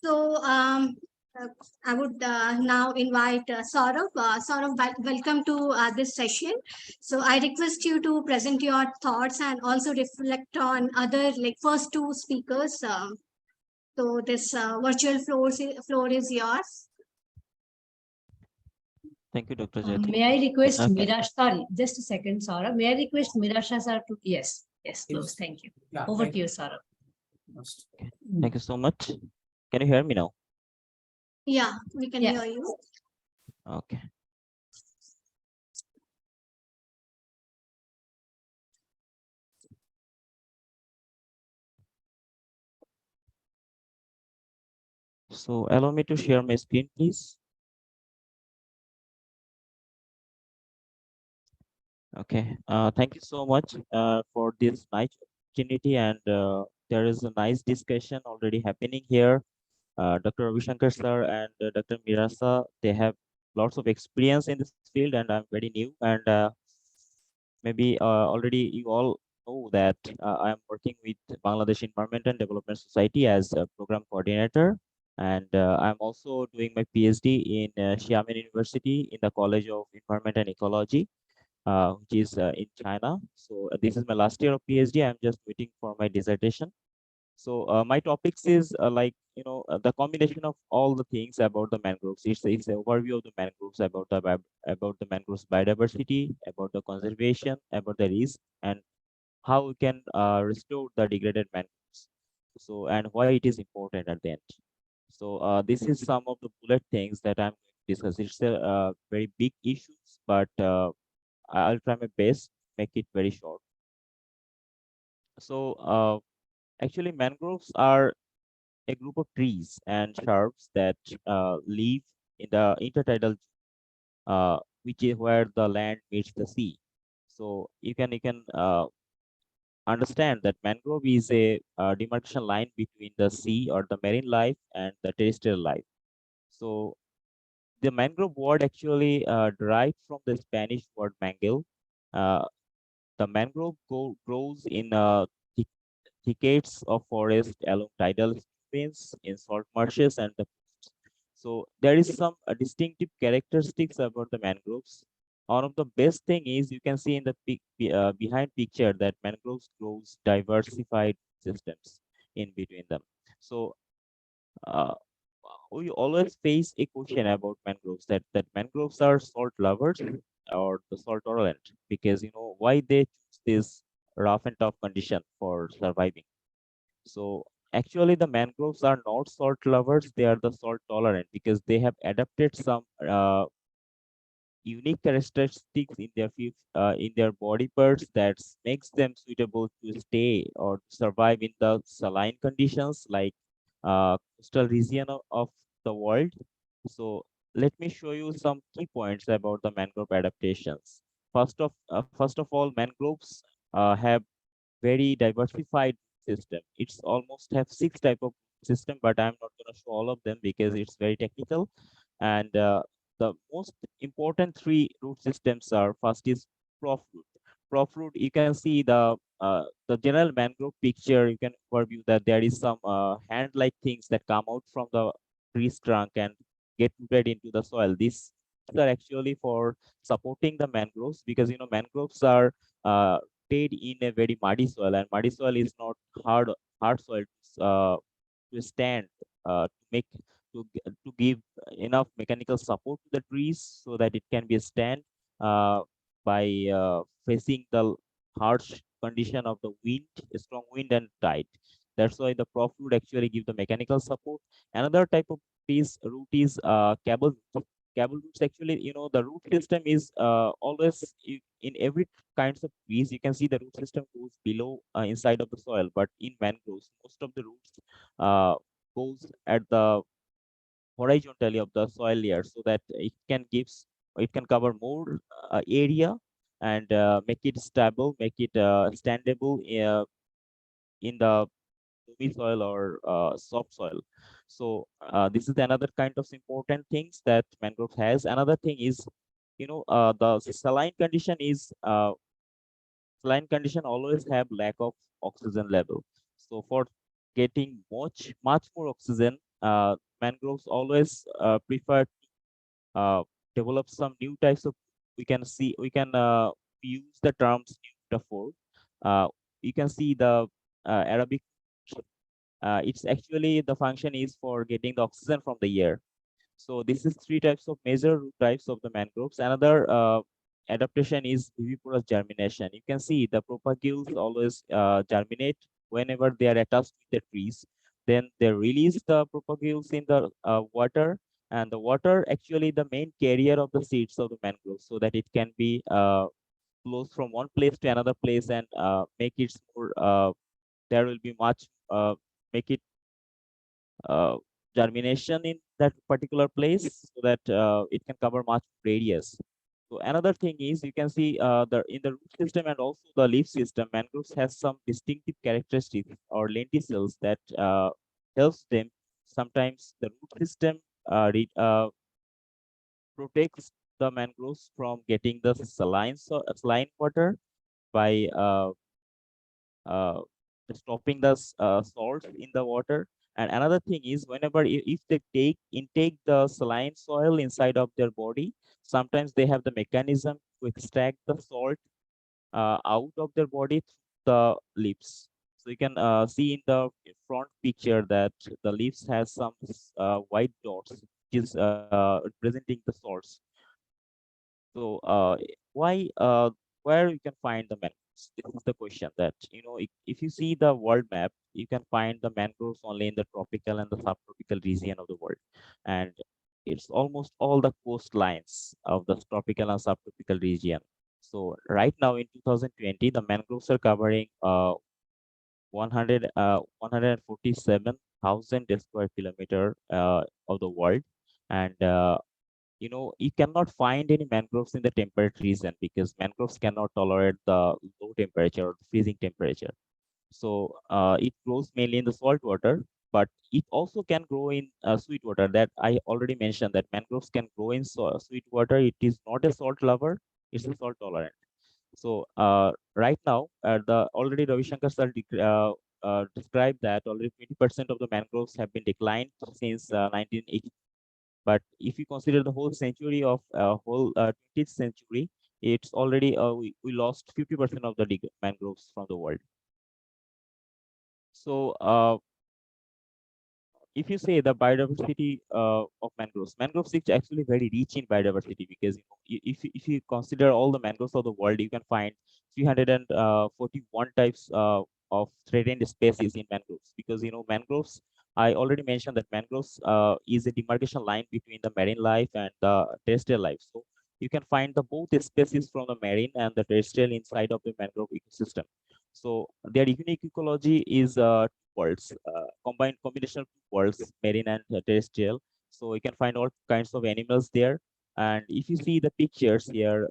So I would now invite Sourav. Sourav, welcome to this session. So I request you to present your thoughts and also reflect on other like first two speakers. So this virtual floor is yours. Thank you, Dr. Jayati. May I request Okay. Meerasa, sorry, just a second, Saurabh. May I request Meerasa sir to, yes, close. Thank you. Yeah, Over to you, Saurabh. Thank you so much. Can you hear me now? Yeah, we can Yeah. hear you. Okay. So allow me to share my screen, please. Okay. Thank you so much for this nice opportunity, and there is a nice discussion already happening here. Dr. Ravishankar sir and Dr. Meerasa, they have lots of experience in this field, and I'm very new. And maybe already you all know that I am working with Bangladesh Environment and Development Society as a program coordinator. And I'm also doing my PhD in Xiamen University in the College of Environment and Ecology, which is in China. So this is my last year of PhD. I'm just waiting for my dissertation. So my topics is the combination of all the things about the mangroves. It's an overview of the mangroves, about the mangroves biodiversity, about the conservation, about the risk, and how we can restore the degraded mangroves. So, and why it is important at the end. So this is some of the bullet things that I'm going to discuss. It's a very big issues, but I'll try my best to make it very short. So Actually, mangroves are a group of trees and shrubs that live in the intertidal, which is where the land meets the sea. So you can understand that mangrove is a demarcation line between the sea or the marine life and the terrestrial life. So the mangrove word actually derived from the Spanish word mangle. Uh, the mangrove grows in thickets of forest along tidal streams, in salt marshes, and the coasts. So there is some distinctive characteristics about the mangroves. One of the best thing is you can see in the behind picture that mangroves grows diversified systems in between them. So uh, we always face a question about mangroves, that mangroves are salt lovers or the salt tolerant, because why they choose this rough and tough condition for surviving. So actually, the mangroves are not salt lovers; they are the salt tolerant because they have adapted some unique characteristics in in their body parts that makes them suitable to stay or survive in the saline conditions like coastal region of the world. So let me show you some key points about the mangrove adaptations. First of all, mangroves have very diversified system. It's almost have six type of system, but I'm not going to show all of them because it's very technical. And the most important three root systems are: first is prop root. Prop root, you can see the general mangrove picture. You can overview that there is some hand-like things that come out from the tree's trunk and get rooted into the soil. These are actually for supporting the mangroves, because mangroves are stayed in a very muddy soil, and muddy soil is not hard soil to stand, to make to give enough mechanical support to the trees so that it can be stand uh, by facing the harsh condition of the wind, strong wind and tide. That's why the prop would actually give the mechanical support. Another type of piece root is cable root. Cable roots, actually, the root system is always in every kinds of trees. You can see the root system goes below, inside of the soil, but in mangroves most of the roots uh, goes at the horizontally of the soil layer, so that it can cover more area and make it stable, make it standable in the loamy soil or soft soil. So this is another kind of important things that mangrove has. Another thing is, the saline condition always have lack of oxygen level. So for getting much more oxygen, mangroves always prefer uh, develop some new types of, we can use the terms new metaphor. uh, you can see the Arabic, it's actually the function is for getting the oxygen from the air. So this is three types of major root types of the mangroves. Another adaptation is viviparous germination. You can see the propagules always germinate whenever they are attached with the trees. Then they release the propagules in the water, and the water actually the main carrier of the seeds of the mangrove, so that it can be flows from one place to another place and make it more. There will be much make it uh, germination in that particular place, so that it can cover much radius. So another thing is, you can see the in the root system and also the leaf system, mangroves has some distinctive characteristics or lenticels that helps them. Sometimes the root system protects the mangroves from getting the saline water by uh, stopping the salts in the water. And another thing is, whenever if they intake the saline soil inside of their body, sometimes they have the mechanism to extract the salt out of their body through the lips. So you can see in the front picture that the leaves has some white dots, which is representing the salts. So why where you can find the mangroves? This is the question that, if you see the world map, you can find the mangroves only in the tropical and the subtropical region of the world. And it's almost all the coastlines of the tropical and subtropical region. So right now in 2020, the mangroves are covering 147,000 square kilometer of the world, and you cannot find any mangroves in the temperate region because mangroves cannot tolerate the low temperature or freezing temperature. So it grows mainly in the salt water, but it also can grow in sweet water. That I already mentioned that mangroves can grow in sweet water. It is not a salt lover; it's a salt tolerant. So right now, the already Ravishankar sir described that already 20% of the mangroves have been declined since 1980. But if you consider the whole century of whole 20th century, it's already we lost 50% of the mangroves from the world. So if you say the biodiversity of mangroves is actually very rich in biodiversity because if you consider all the mangroves of the world, you can find 341 types of threatened species in mangroves. Because mangroves, I already mentioned that mangroves is a demarcation line between the marine life and the terrestrial life. So you can find the both species from the marine and the terrestrial inside of the mangrove ecosystem. So their unique ecology is worlds, combination of worlds, marine and terrestrial. So you can find all kinds of animals there. And if you see the pictures here,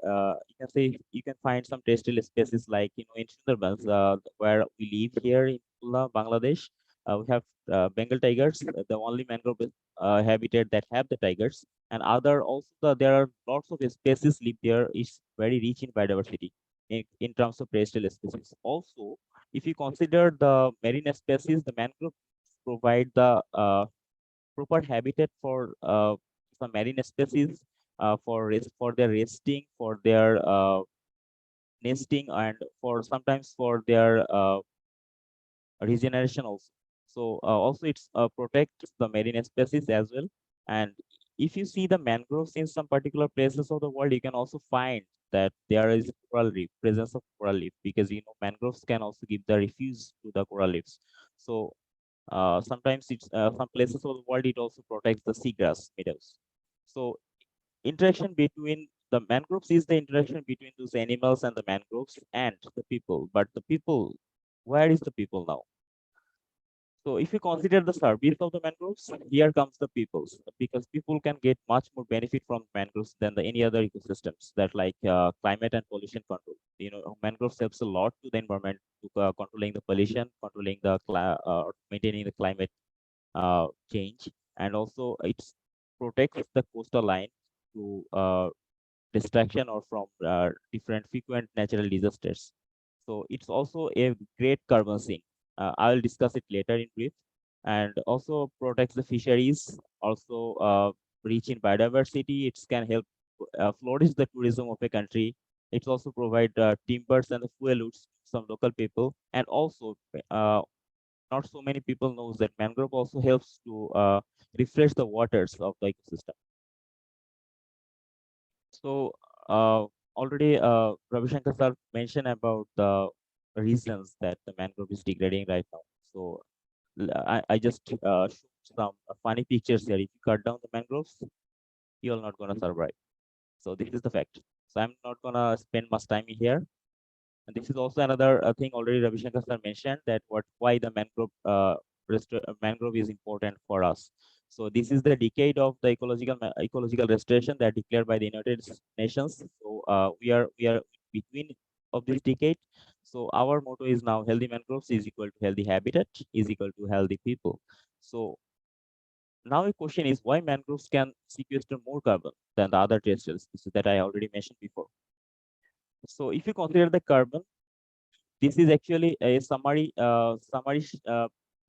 you can find some terrestrial species like in Sundarbans, where we live here in Bangladesh. We have Bengal tigers, the only mangrove habitat that have the tigers, and other also there are lots of species live there. Is very rich in biodiversity in terms of terrestrial species. Also, if you consider the marine species, the mangrove provide the proper habitat for some marine species for their resting, for their nesting, and for sometimes for their regeneration also. So also it's protects the marine species as well. And if you see the mangroves in some particular places of the world, you can also find that there is coral reef, presence of coral reef, because mangroves can also give the refuge to the coral reefs. So sometimes it's some places of the world it also protects the seagrass meadows. So interaction between the mangroves is the interaction between those animals and the mangroves and the people. But the people, where is the people now? So if you consider the service of the mangroves, here comes the peoples, because people can get much more benefit from mangroves than any other ecosystems that like climate and pollution control. Mangroves helps a lot to the environment, to controlling the pollution, controlling the maintaining the climate change, and also it protects the coastal line to distraction or from different frequent natural disasters. So it's also a great carbon sink. I'll discuss it later in brief. And also protects the fisheries, also rich in biodiversity. It can help flourish the tourism of a country. It also provide timbers and the fuel woods to some local people. And also, not so many people knows that mangrove also helps to refresh the waters of the ecosystem. So already Ravishankar sir mentioned about the reasons that the mangrove is degrading right now. So I just showed some funny pictures here. If you cut down the mangroves, you're not gonna survive. So this is the fact. So I'm not gonna spend much time here. And this is also another thing already Ravishankar sir mentioned that why the mangrove is important for us. So this is the decade of the ecological restoration that declared by the United Nations. So we are between of this decade. So our motto is now healthy mangroves is equal to healthy habitat is equal to healthy people. So now a question is why mangroves can sequester more carbon than the other terrestrial species that I already mentioned before. So if you consider the carbon, this is actually a summary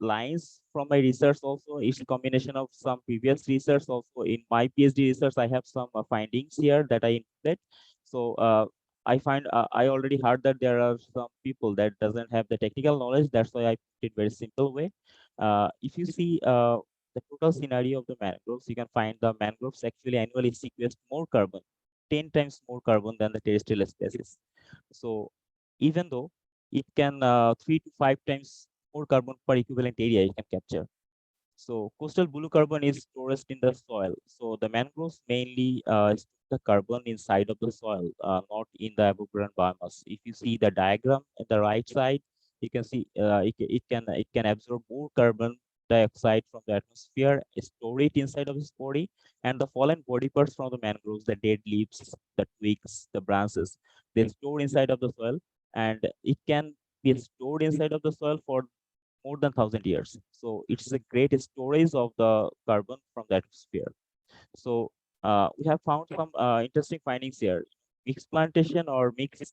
lines from my research also. It's a combination of some previous research also. In my PhD research, I have some findings here that I included. So I already heard that there are some people that doesn't have the technical knowledge. That's why I put it very simple way. If you see the total scenario of the mangroves, you can find the mangroves actually annually sequester more carbon, 10 times more carbon than the terrestrial species. So even though it can 3 to 5 times more carbon per equivalent area you can capture. So coastal blue carbon is stored in the soil. So the mangroves mainly store the carbon inside of the soil, not in the above ground biomass. If you see the diagram at the right side, You can see it can absorb more carbon dioxide from the atmosphere, store it inside of its body, and the fallen body parts from the mangroves, the dead leaves, the twigs, the branches, they store inside of the soil, and it can be stored inside of the soil for more than 1,000 years. So it's a great storage of the carbon from the atmosphere. So we have found some interesting findings here. Mixed plantation or mixed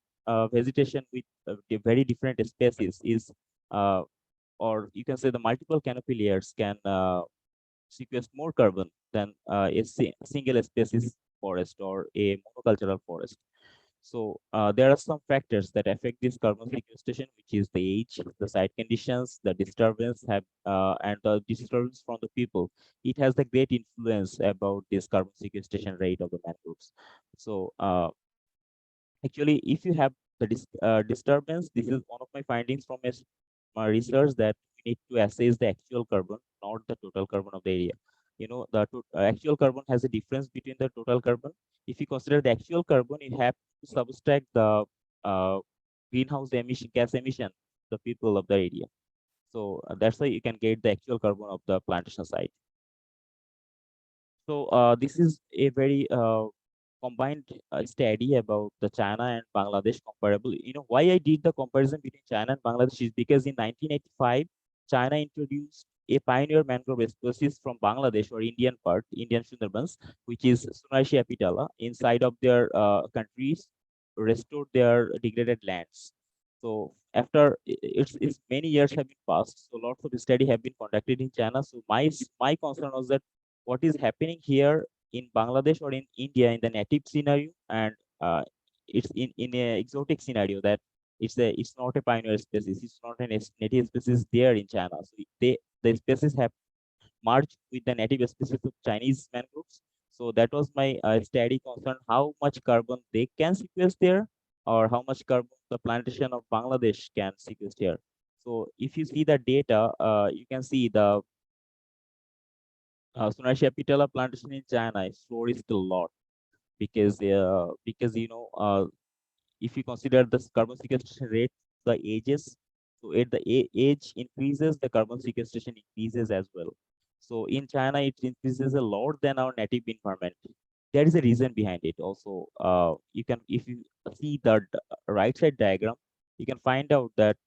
vegetation with very different species is, or you can say the multiple canopy layers can sequester more carbon than a single species forest or a monocultural forest. So there are some factors that affect this carbon sequestration, which is the age, the site conditions, the disturbance and the disturbance from the people. It has the great influence about this carbon sequestration rate of the mangroves. So actually, if you have the disturbance, this is one of my findings from my research, that we need to assess the actual carbon, not the total carbon of the area. You know, the actual carbon has a difference between the total carbon. If you consider the actual carbon, you have to subtract the uh, gas emission, the people of the area. So that's why you can get the actual carbon of the plantation site. So this is a very combined study about the China and Bangladesh comparable. You know why I did the comparison between China and Bangladesh is because in 1985, China introduced a pioneer mangrove species from Bangladesh or Indian part, Indian Sundarbans, which is Sundarban apitala, inside of their countries, restored their degraded lands. So after it's many years have been passed, so lots of study have been conducted in China. So my concern was that what is happening here in Bangladesh or in India in the native scenario, and it's in a exotic scenario, that it's not a pioneer species, it's not a native species there in China. So the species have merged with the native species of Chinese mangroves. So that was my study concern: how much carbon they can sequester there, or how much carbon the plantation of Bangladesh can sequester here. So if you see the data, you can see the Sundarban apitala plantation in China is flourished a lot, because if you consider the carbon sequestration rate, the ages, so at the age increases, the carbon sequestration increases as well. So in China, it increases a lot than our native environment. There is a reason behind it. Also, you can, if you see the right side diagram, you can find out that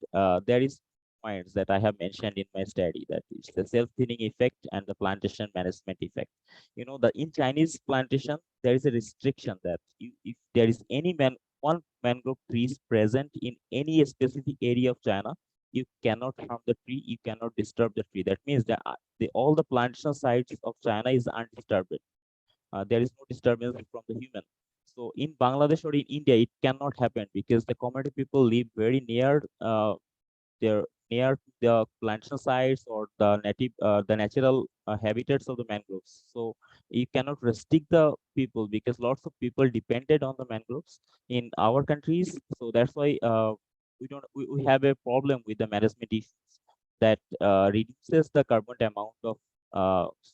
there is points that I have mentioned in my study, that it's the self-thinning effect and the plantation management effect. You know, the in Chinese plantation, there is a restriction that if there is any one mangrove tree is present in any specific area of China, you cannot harm the tree, you cannot disturb the tree. That means that all the plantation sites of China is undisturbed. There is no disturbance from the human. So in Bangladesh or in India, it cannot happen because the community people live very they're near the plantation sites or the the natural habitats of the mangroves. So you cannot restrict the people because lots of people depended on the mangroves in our countries. So that's why we have a problem with the management issues that reduces the carbon amount of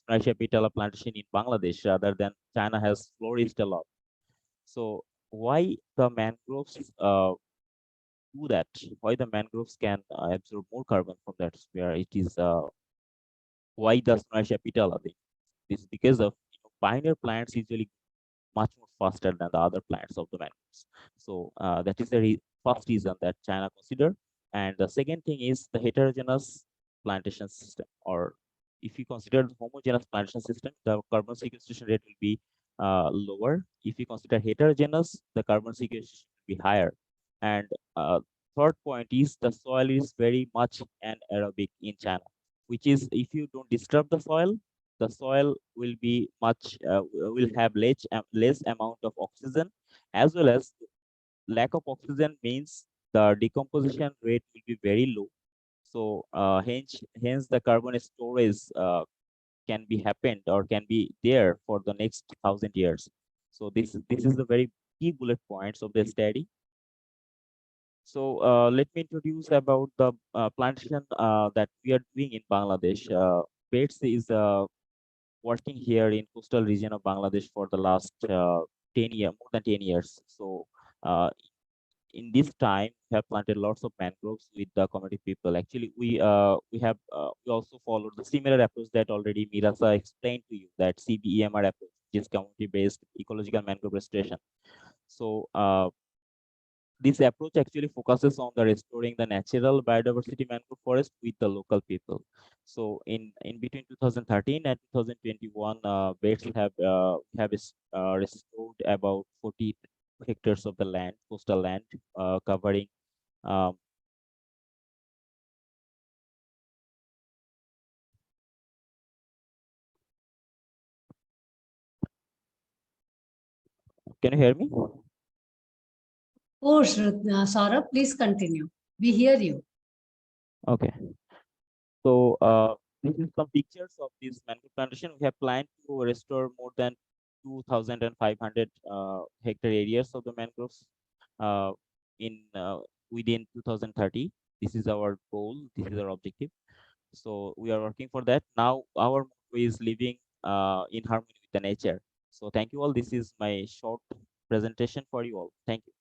Sundarban plantation in Bangladesh, rather than China has flourished a lot. So why the mangroves do that? Why the mangroves can absorb more carbon from the atmosphere? It is why the Sundarban apitala thing. This is because of pioneer plants usually much more faster than the other plants of the mangroves. So that is the first reason that China consider. And the second thing is the heterogeneous plantation system. Or if you consider the homogeneous plantation system, the carbon sequestration rate will be lower. If you consider heterogeneous, the carbon sequestration will be higher. And third point is the soil is very much anaerobic in China, which is if you don't disturb the soil will be will have less amount of oxygen, as well as lack of oxygen means the decomposition rate will be very low. So hence the carbon storage can be happened or can be there for the next 1,000 years. So this is the very key bullet points of the study. So let me introduce about the plantation that we are doing in Bangladesh. PETS is working here in coastal region of Bangladesh for the last 10 years, more than 10 years. So in this time we have planted lots of mangroves with the community people. Actually, we also followed the similar approach that already Meerasa explained to you, that CBEMR approach, which is community-based ecological mangrove restoration. So this approach actually focuses on the restoring the natural biodiversity mangrove forest with the local people. So in between 2013 and 2021, Bates have restored about 40 hectares of the land, coastal land, covering um, can you hear me? Oh, Saurabh, please continue. We hear you. Okay. So this is some pictures of this mangrove plantation. We have planned to restore more than 2,500 hectare areas of the mangroves in within 2030. This is our goal. This is our objective. So we are working for that. Now our motto is living in harmony with the nature. So thank you all. This is my short presentation for you all. Thank you.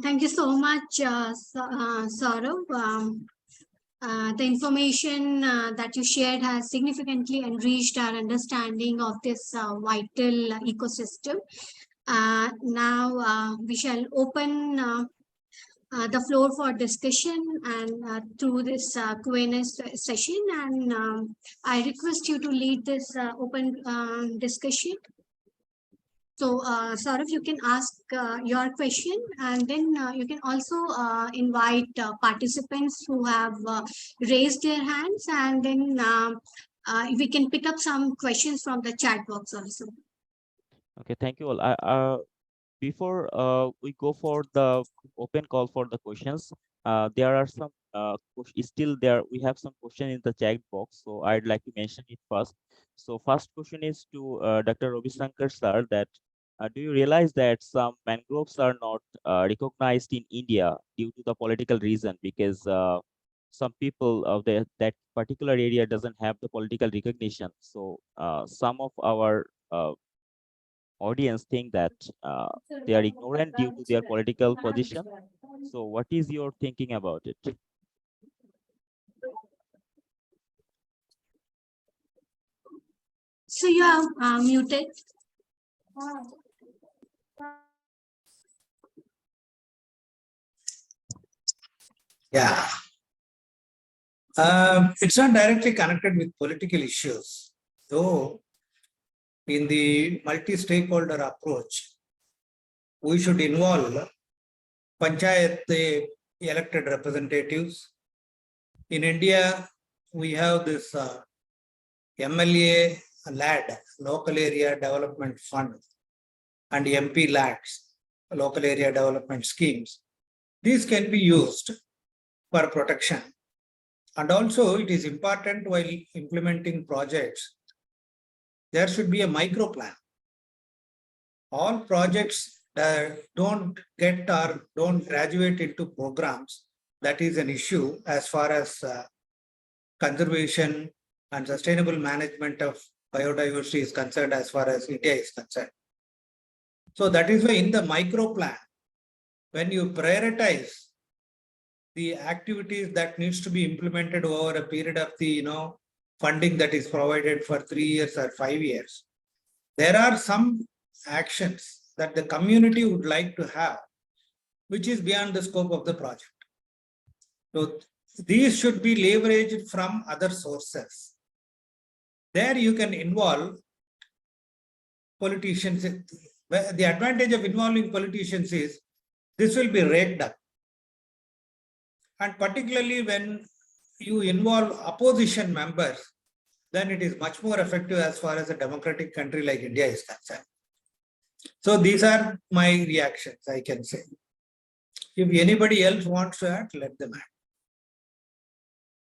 Thank you so much, Saurav. The information that you shared has significantly enriched our understanding of this vital ecosystem. Now we shall open the floor for discussion and through this Q&A session. And I request you to lead this open discussion. So, Saurav, you can ask your question, and then you can also invite participants who have raised their hands, and then we can pick up some questions from the chat box also. Okay, thank you all. Before we go for the open call for the questions, there are some still there. We have some question in the chat box, so I'd like to mention it first. So first question is to Dr. Ravishankar sir, that do you realize that some mangroves are not recognized in India due to the political reason, because some people of that particular area doesn't have the political recognition. So some of our audience think that they are ignorant due to their political position. So what is your thinking about it? So you are muted. Yeah. It's not directly connected with political issues, though in the multi-stakeholder approach, we should involve panchayat elected representatives. In India, we have this MLA LAD, Local Area Development Fund, and MP LADs, Local Area Development Schemes. These can be used for protection. And also, it is important while implementing projects, there should be a micro plan. All projects that don't get or don't graduate into programs, that is an issue as far as conservation and sustainable management of biodiversity is concerned, as far as India is concerned. So that is why in the micro plan, when you prioritize the activities that needs to be implemented over a period of the funding that is provided for 3 years or 5 years, there are some actions that the community would like to have, which is beyond the scope of the project. So these should be leveraged from other sources. There you can involve politicians. The advantage of involving politicians is this will be raked up. And particularly when you involve opposition members, then it is much more effective as far as a democratic country like India is concerned. So these are my reactions, I can say. If anybody else wants to add, let them add.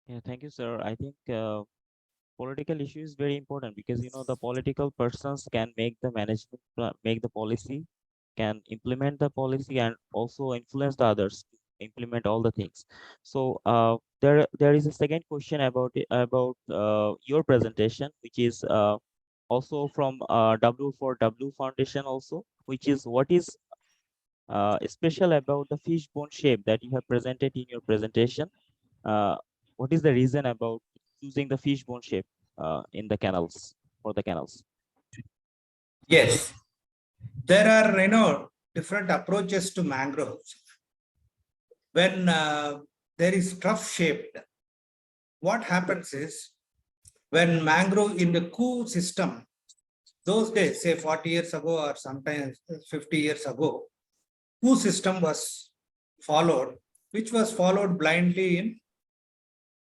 Yeah, thank you, sir. I think political issue is very important, because the political persons can make the management make the policy, can implement the policy, and also influence the others to implement all the things. So there is a second question about your presentation, which is also from W4W Foundation also, which is what is special about the fishbone shape that you have presented in your presentation. What is the reason about choosing the fishbone shape in the canals, for the canals? Yes, there are different approaches to mangroves. When there is trough shaped, what happens is when mangrove in the coup system, those days, say 40 years ago or sometimes 50 years ago, coup system was followed, which was followed blindly in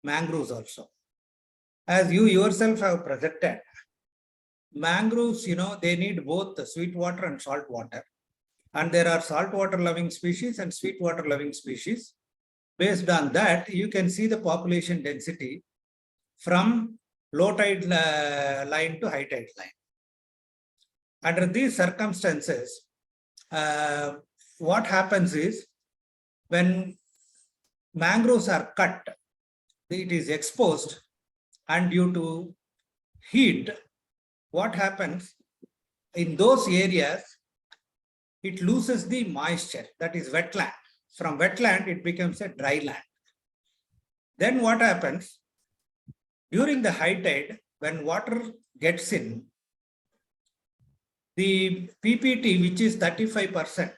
mangroves also. As you yourself have presented, mangroves, they need both the sweet water and salt water. And there are saltwater loving species and sweet water loving species. Based on that, you can see the population density from low tide line to high tide line. Under these circumstances, what happens is when mangroves are cut, it is exposed, and due to heat, what happens in those areas, it loses the moisture, that is wetland. From wetland, it becomes a dry land. Then what happens? During the high tide, when water gets in, the PPT, which is 35%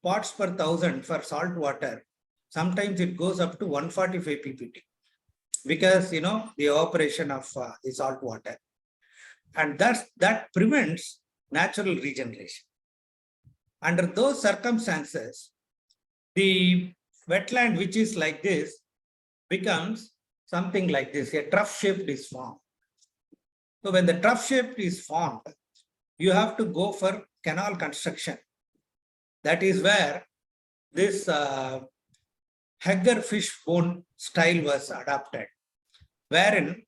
parts per thousand for salt water, sometimes it goes up to 145 PPT because, the evaporation of the salt water. And that prevents natural regeneration. Under those circumstances, the wetland, which is like this, becomes something like this. A trough shape is formed. So when the trough shape is formed, you have to go for canal construction. That is where this Hegger fishbone style was adopted, wherein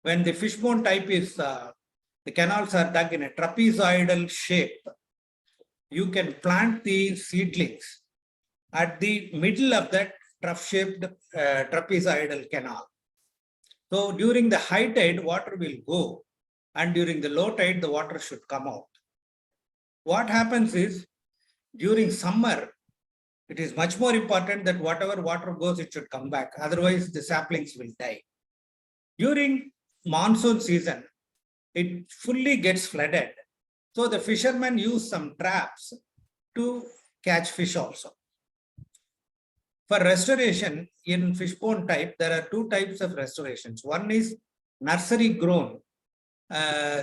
when the fishbone type is, the canals are dug in a trapezoidal shape, you can plant the seedlings at the middle of that trough-shaped trapezoidal canal. So during the high tide, water will go, and during the low tide, the water should come out. What happens is, during summer, it is much more important that whatever water goes, it should come back. Otherwise, the saplings will die. During monsoon season, it fully gets flooded. So the fishermen use some traps to catch fish also. For restoration in fishbone type, there are two types of restorations. One is nursery grown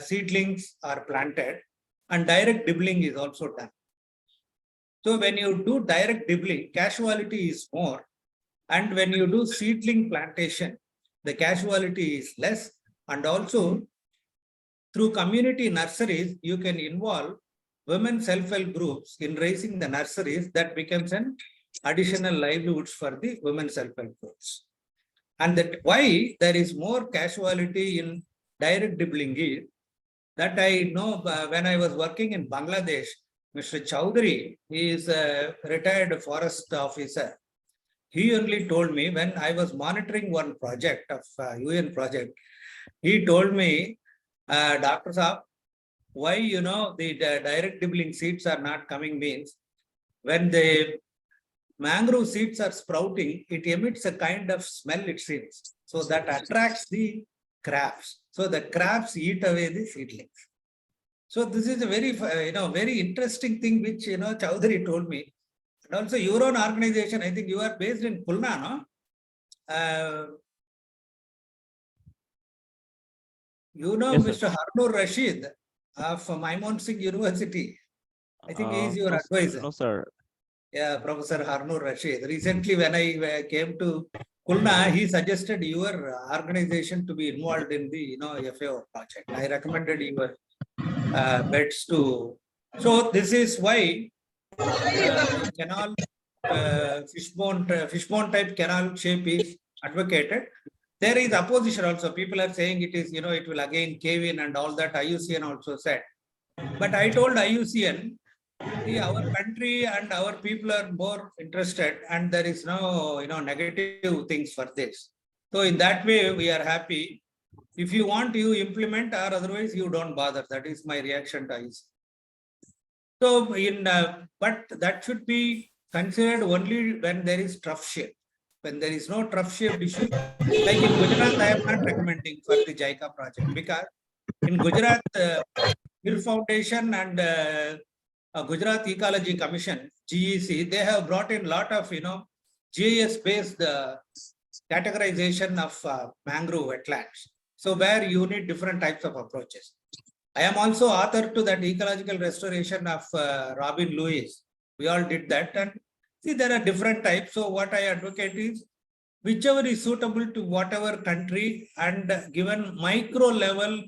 seedlings are planted, and direct dibbling is also done. So when you do direct dibbling, casualty is more. And when you do seedling plantation, the casualty is less. And also through community nurseries, you can involve women self-help groups in raising the nurseries. That becomes an additional livelihoods for the women self-help groups. And that why there is more casualty in direct dibbling is that I know when I was working in Bangladesh, Mr. Choudhury, he is a retired forest officer. He only told me when I was monitoring one project of UN project, he told me, Dr. Saab, why the direct dibbling seeds are not coming means when the mangrove seeds are sprouting, it emits a kind of smell, it seems. So that attracts the crabs. So the crabs eat away the seedlings. So this is a very, very interesting thing which, Choudhury told me. And also your own organization, I think you are based in Khulna, no? Yes, sir. Mr. Harnoor Rashid of Maimon Singh University. I think he is your advisor. No, sir. Yeah, Professor Harnoor Rashid. Recently, when I came to Khulna, he suggested your organization to be involved in the FAO project. I recommended your beds to. So this is why canal fishbone type canal shape is advocated. There is opposition also. People are saying it is, it will again cave in and all that. IUCN also said. But I told IUCN, our country and our people are more interested, and there is no, negative things for this. So in that way, we are happy. If you want, you implement, or otherwise you don't bother. That is my reaction to IC. So but that should be considered only when there is trough shape. When there is no trough shaped issue, like in Gujarat, I am not recommending for the JICA project, because in Gujarat, Hill Foundation and Gujarat Ecology Commission, GEC, they have brought in a lot of, GIS based categorization of mangrove wetlands. So where you need different types of approaches. I am also author to that ecological restoration of Robin Lewis. We all did that, and see, there are different types. So what I advocate is whichever is suitable to whatever country, and given micro level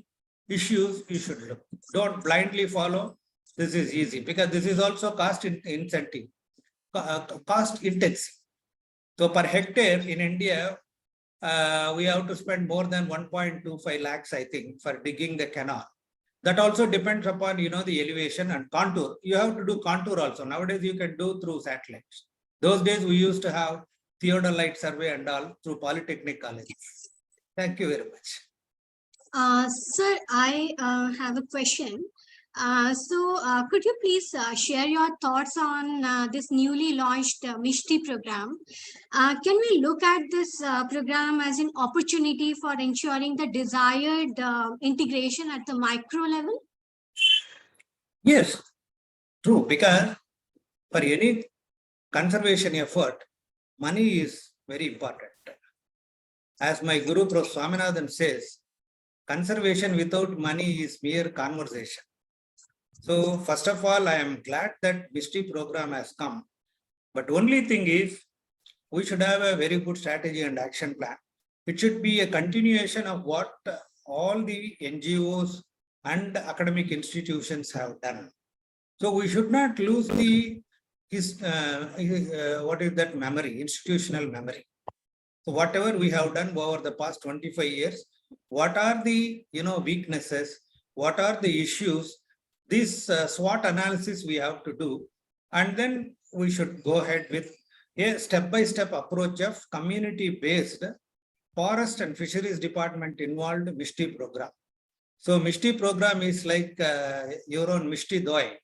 issues, you should look. Don't blindly follow. This is easy because this is also cost intensive. So per hectare in India, we have to spend more than 1.25 lakhs, I think, for digging the canal. That also depends upon, the elevation and contour. You have to do contour also. Nowadays, you can do through satellites. Those days, we used to have theodolite survey and all through Polytechnic College. Thank you very much. Sir, I have a question. Could you please share your thoughts on this newly launched MISHTI program? Can we look at this program as an opportunity for ensuring the desired integration at the micro level? Yes, true, because for any conservation effort, money is very important. As my Guru Prof. Swaminathan says, conservation without money is mere conversation. So first of all, I am glad that MISHTI program has come. But only thing is, we should have a very good strategy and action plan. It should be a continuation of what all the NGOs and academic institutions have done. So we should not lose the what is that memory, institutional memory. So whatever we have done over the past 25 years, what are the weaknesses, what are the issues, this SWOT analysis we have to do, and then we should go ahead with a step-by-step approach of community-based forest and fisheries department involved MISHTI program. So MISHTI program is like your own MISHTI doi.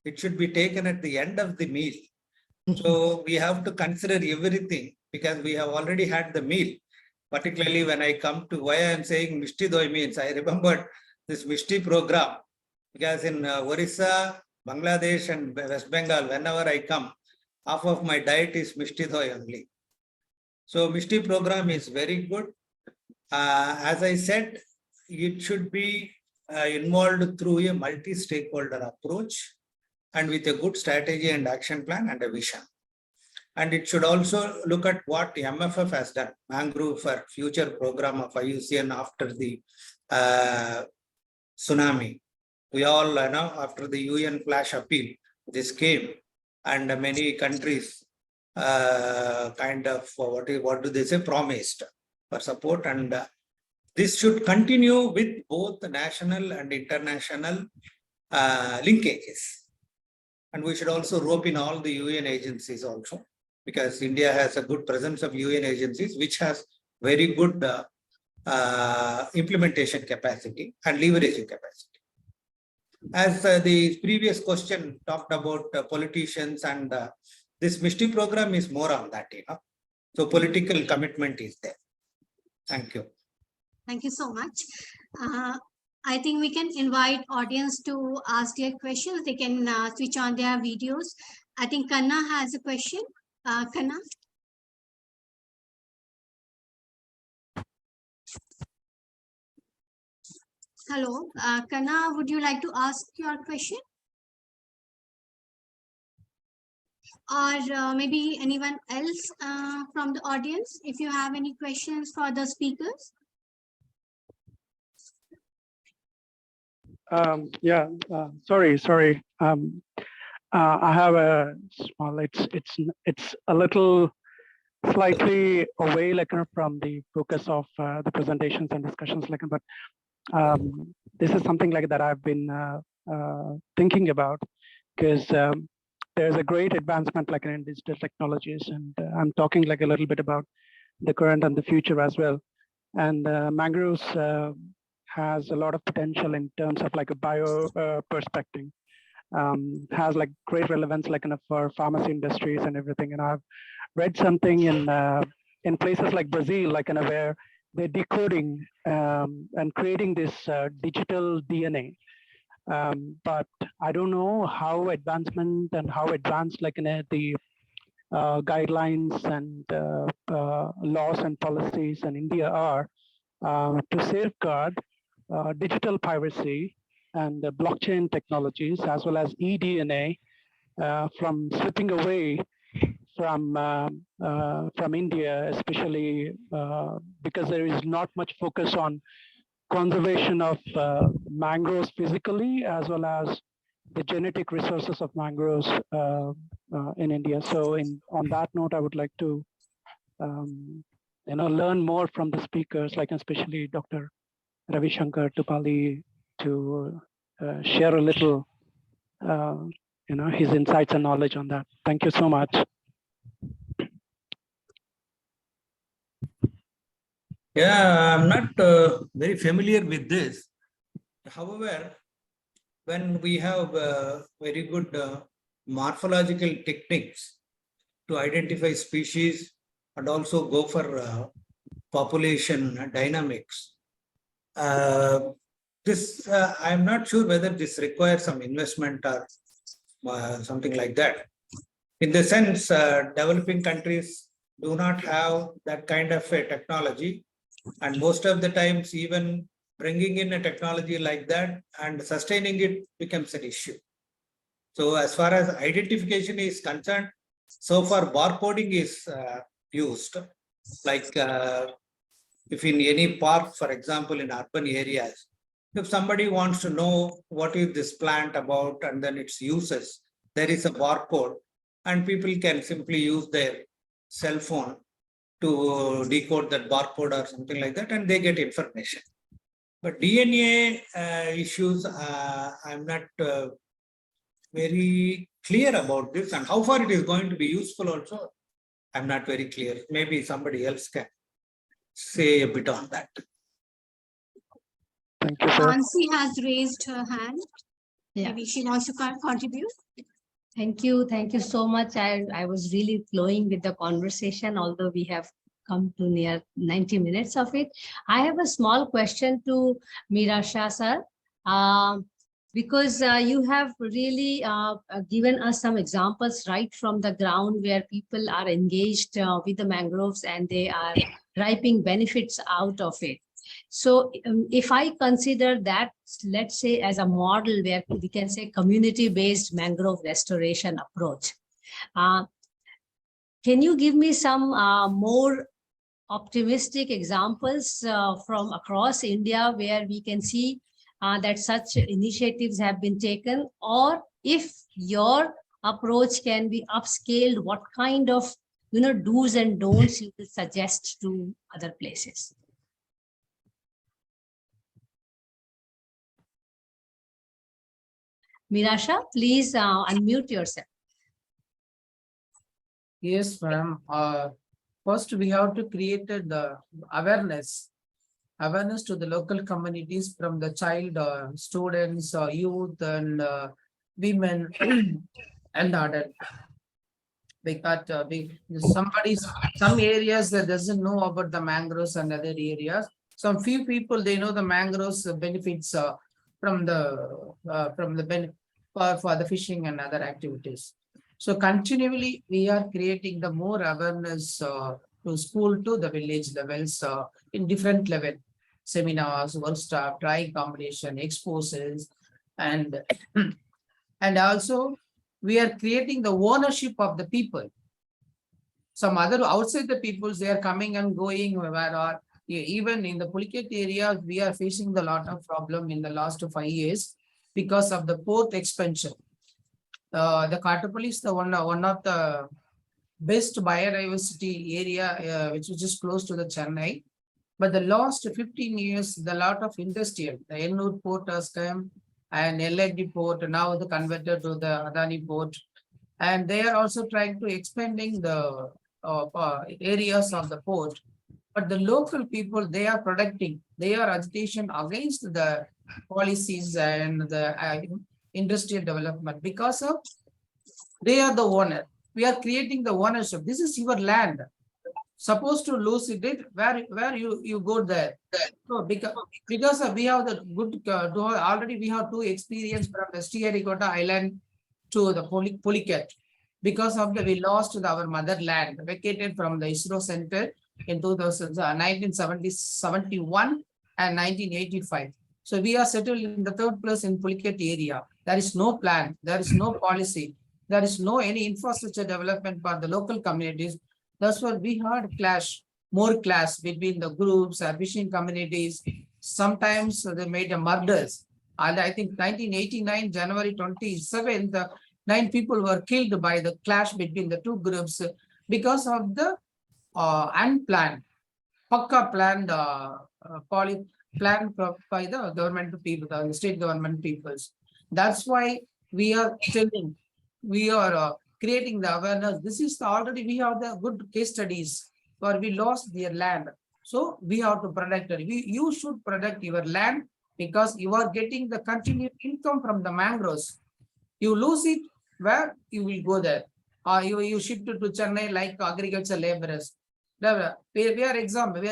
It should be taken at the end of the meal. So we have to consider everything because we have already had the meal. Particularly when I come to why I am saying MISHTI doi means, I remembered this MISHTI program because in Orissa, Bangladesh and West Bengal, whenever I come, half of my diet is MISHTI doi only. So MISHTI program is very good. As I said, it should be involved through a multi-stakeholder approach and with a good strategy and action plan and a vision. And it should also look at what the MFF has done, Mangrove for Future program of IUCN after the tsunami. We all know after the UN flash appeal, this came and many countries kind of, what do they say, promised for support. And this should continue with both national and international linkages. And we should also rope in all the UN agencies also, because India has a good presence of UN agencies, which has very good implementation capacity and leveraging capacity. As the previous question talked about politicians and this MISHTI program is more on that, So political commitment is there. Thank you. Thank you so much. I think we can invite audience to ask their questions. They can switch on their videos. I think Kanna has a question. Kanna? Hello, Kanna, would you like to ask your question? Or maybe anyone else from the audience, if you have any questions for the speakers? Sorry. I have a small. It's a little slightly away, from the focus of the presentations and discussions, but this is something that I've been thinking about, because there's a great advancement in digital technologies, and I'm talking a little bit about the current and the future as well. And mangroves has a lot of potential in terms of like a bio perspective. Has like great relevance like for pharmacy industries and everything. And I've read something in places like Brazil, like where they're decoding and creating this digital DNA. But I don't know how advancement and how advanced like the guidelines and laws and policies in India are to safeguard digital piracy and blockchain technologies, as well as eDNA from slipping away from India, especially because there is not much focus on conservation of mangroves physically, as well as the genetic resources of mangroves in India. So on that note, I would like to learn more from the speakers, like especially Dr. Ravishankar Thupalli, to share a little his insights and knowledge on that. Thank you so much. Yeah, I'm not very familiar with this. However, when we have very good morphological techniques to identify species and also go for population dynamics, I'm not sure whether this requires some investment or something like that. In the sense, developing countries do not have that kind of a technology, and most of the times even bringing in a technology like that and sustaining it becomes an issue. So as far as identification is concerned, so far barcoding is used. Like if in any park, for example, in urban areas, if somebody wants to know what is this plant about and then its uses, there is a barcode, and people can simply use their cell phone to decode that barcode or something like that, and they get information. But DNA issues, I'm not very clear about this, and how far it is going to be useful also, I'm not very clear. Maybe somebody else can say a bit on that. Thank you, sir. Nancy has raised her hand. Yeah. Maybe she wants to contribute. Thank you. Thank you so much. I was really flowing with the conversation, although we have come to near 90 minutes of it. I have a small question to Meerasa, sir. Because you have really given us some examples right from the ground where people are engaged with the mangroves and they are reaping benefits out of it. So if I consider that, let's say, as a model where we can say community-based mangrove restoration approach, can you give me some more optimistic examples from across India where we can see that such initiatives have been taken? Or if your approach can be upscaled, what kind of do's and don'ts you will suggest to other places? Meerasa, please unmute yourself. Yes, ma'am. First, we have to create the awareness to the local communities, from the child, students, youth, and women and adult. Because some areas that doesn't know about the mangroves and other areas. Some few people, they know the mangroves benefits from the for the fishing and other activities. So continually, we are creating the more awareness to school to the village levels in different level, seminars, workshop, drawing competition, exposes, and and also we are creating the ownership of the people. Some other outside the peoples, they are coming and going, even in the Pulicat area, we are facing a lot of problem in the last 5 years because of the port expansion. The Kattupalli is the one of the best biodiversity area, which is just close to the Chennai. But the last 15 years, the lot of industrial, the Ennur port has come, and LNG port, now the converted to the Adani port. And they are also trying to expanding the areas of the port. But the local people, they are protecting, they are agitation against the policies and the industrial development because of they are the owner. We are creating the ownership. This is your land. Supposed to lose it, where you go there. So because we have the good already we have two experience from the Sriharikota Island to the Pulicat. Because of the we lost our motherland, vacated from the ISRO center in 1971 and 1985. So we are settled in the third place in Pulicat area. There is no plan, there is no policy, there is no any infrastructure development for the local communities. That's why we had more clash between the groups, fishing communities. Sometimes they made a murders. And I think 1989, January 27th, 9 people were killed by the clash between the two groups because of the unplanned, pakka planned plan by the government people, the state government peoples. That's why we are telling, we are creating the awareness. This is already we have the good case studies where we lost their land. So we have to protect it. You should protect your land because you are getting the continued income from the mangroves. You lose it, where you will go there. Or you shift to Chennai like agriculture laborers. We are we are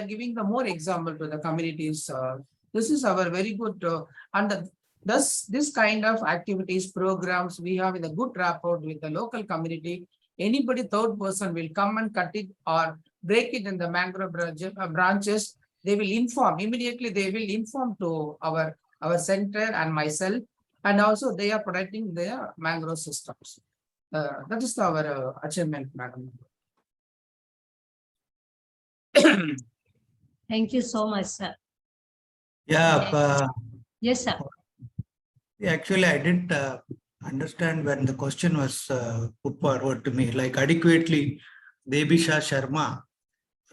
giving the more example to the communities. This is our very good and this kind of activities, programs we have in a good rapport with the local community. Anybody third person will come and cut it or break it in the mangrove branches. They will inform immediately. They will inform to our center and myself, and also they are protecting their mangrove systems. That is our achievement, madam. Thank you so much, sir. Yeah, Yes, sir. actually, I didn't understand when the question was put forward to me, like adequately, Debisha Sharma,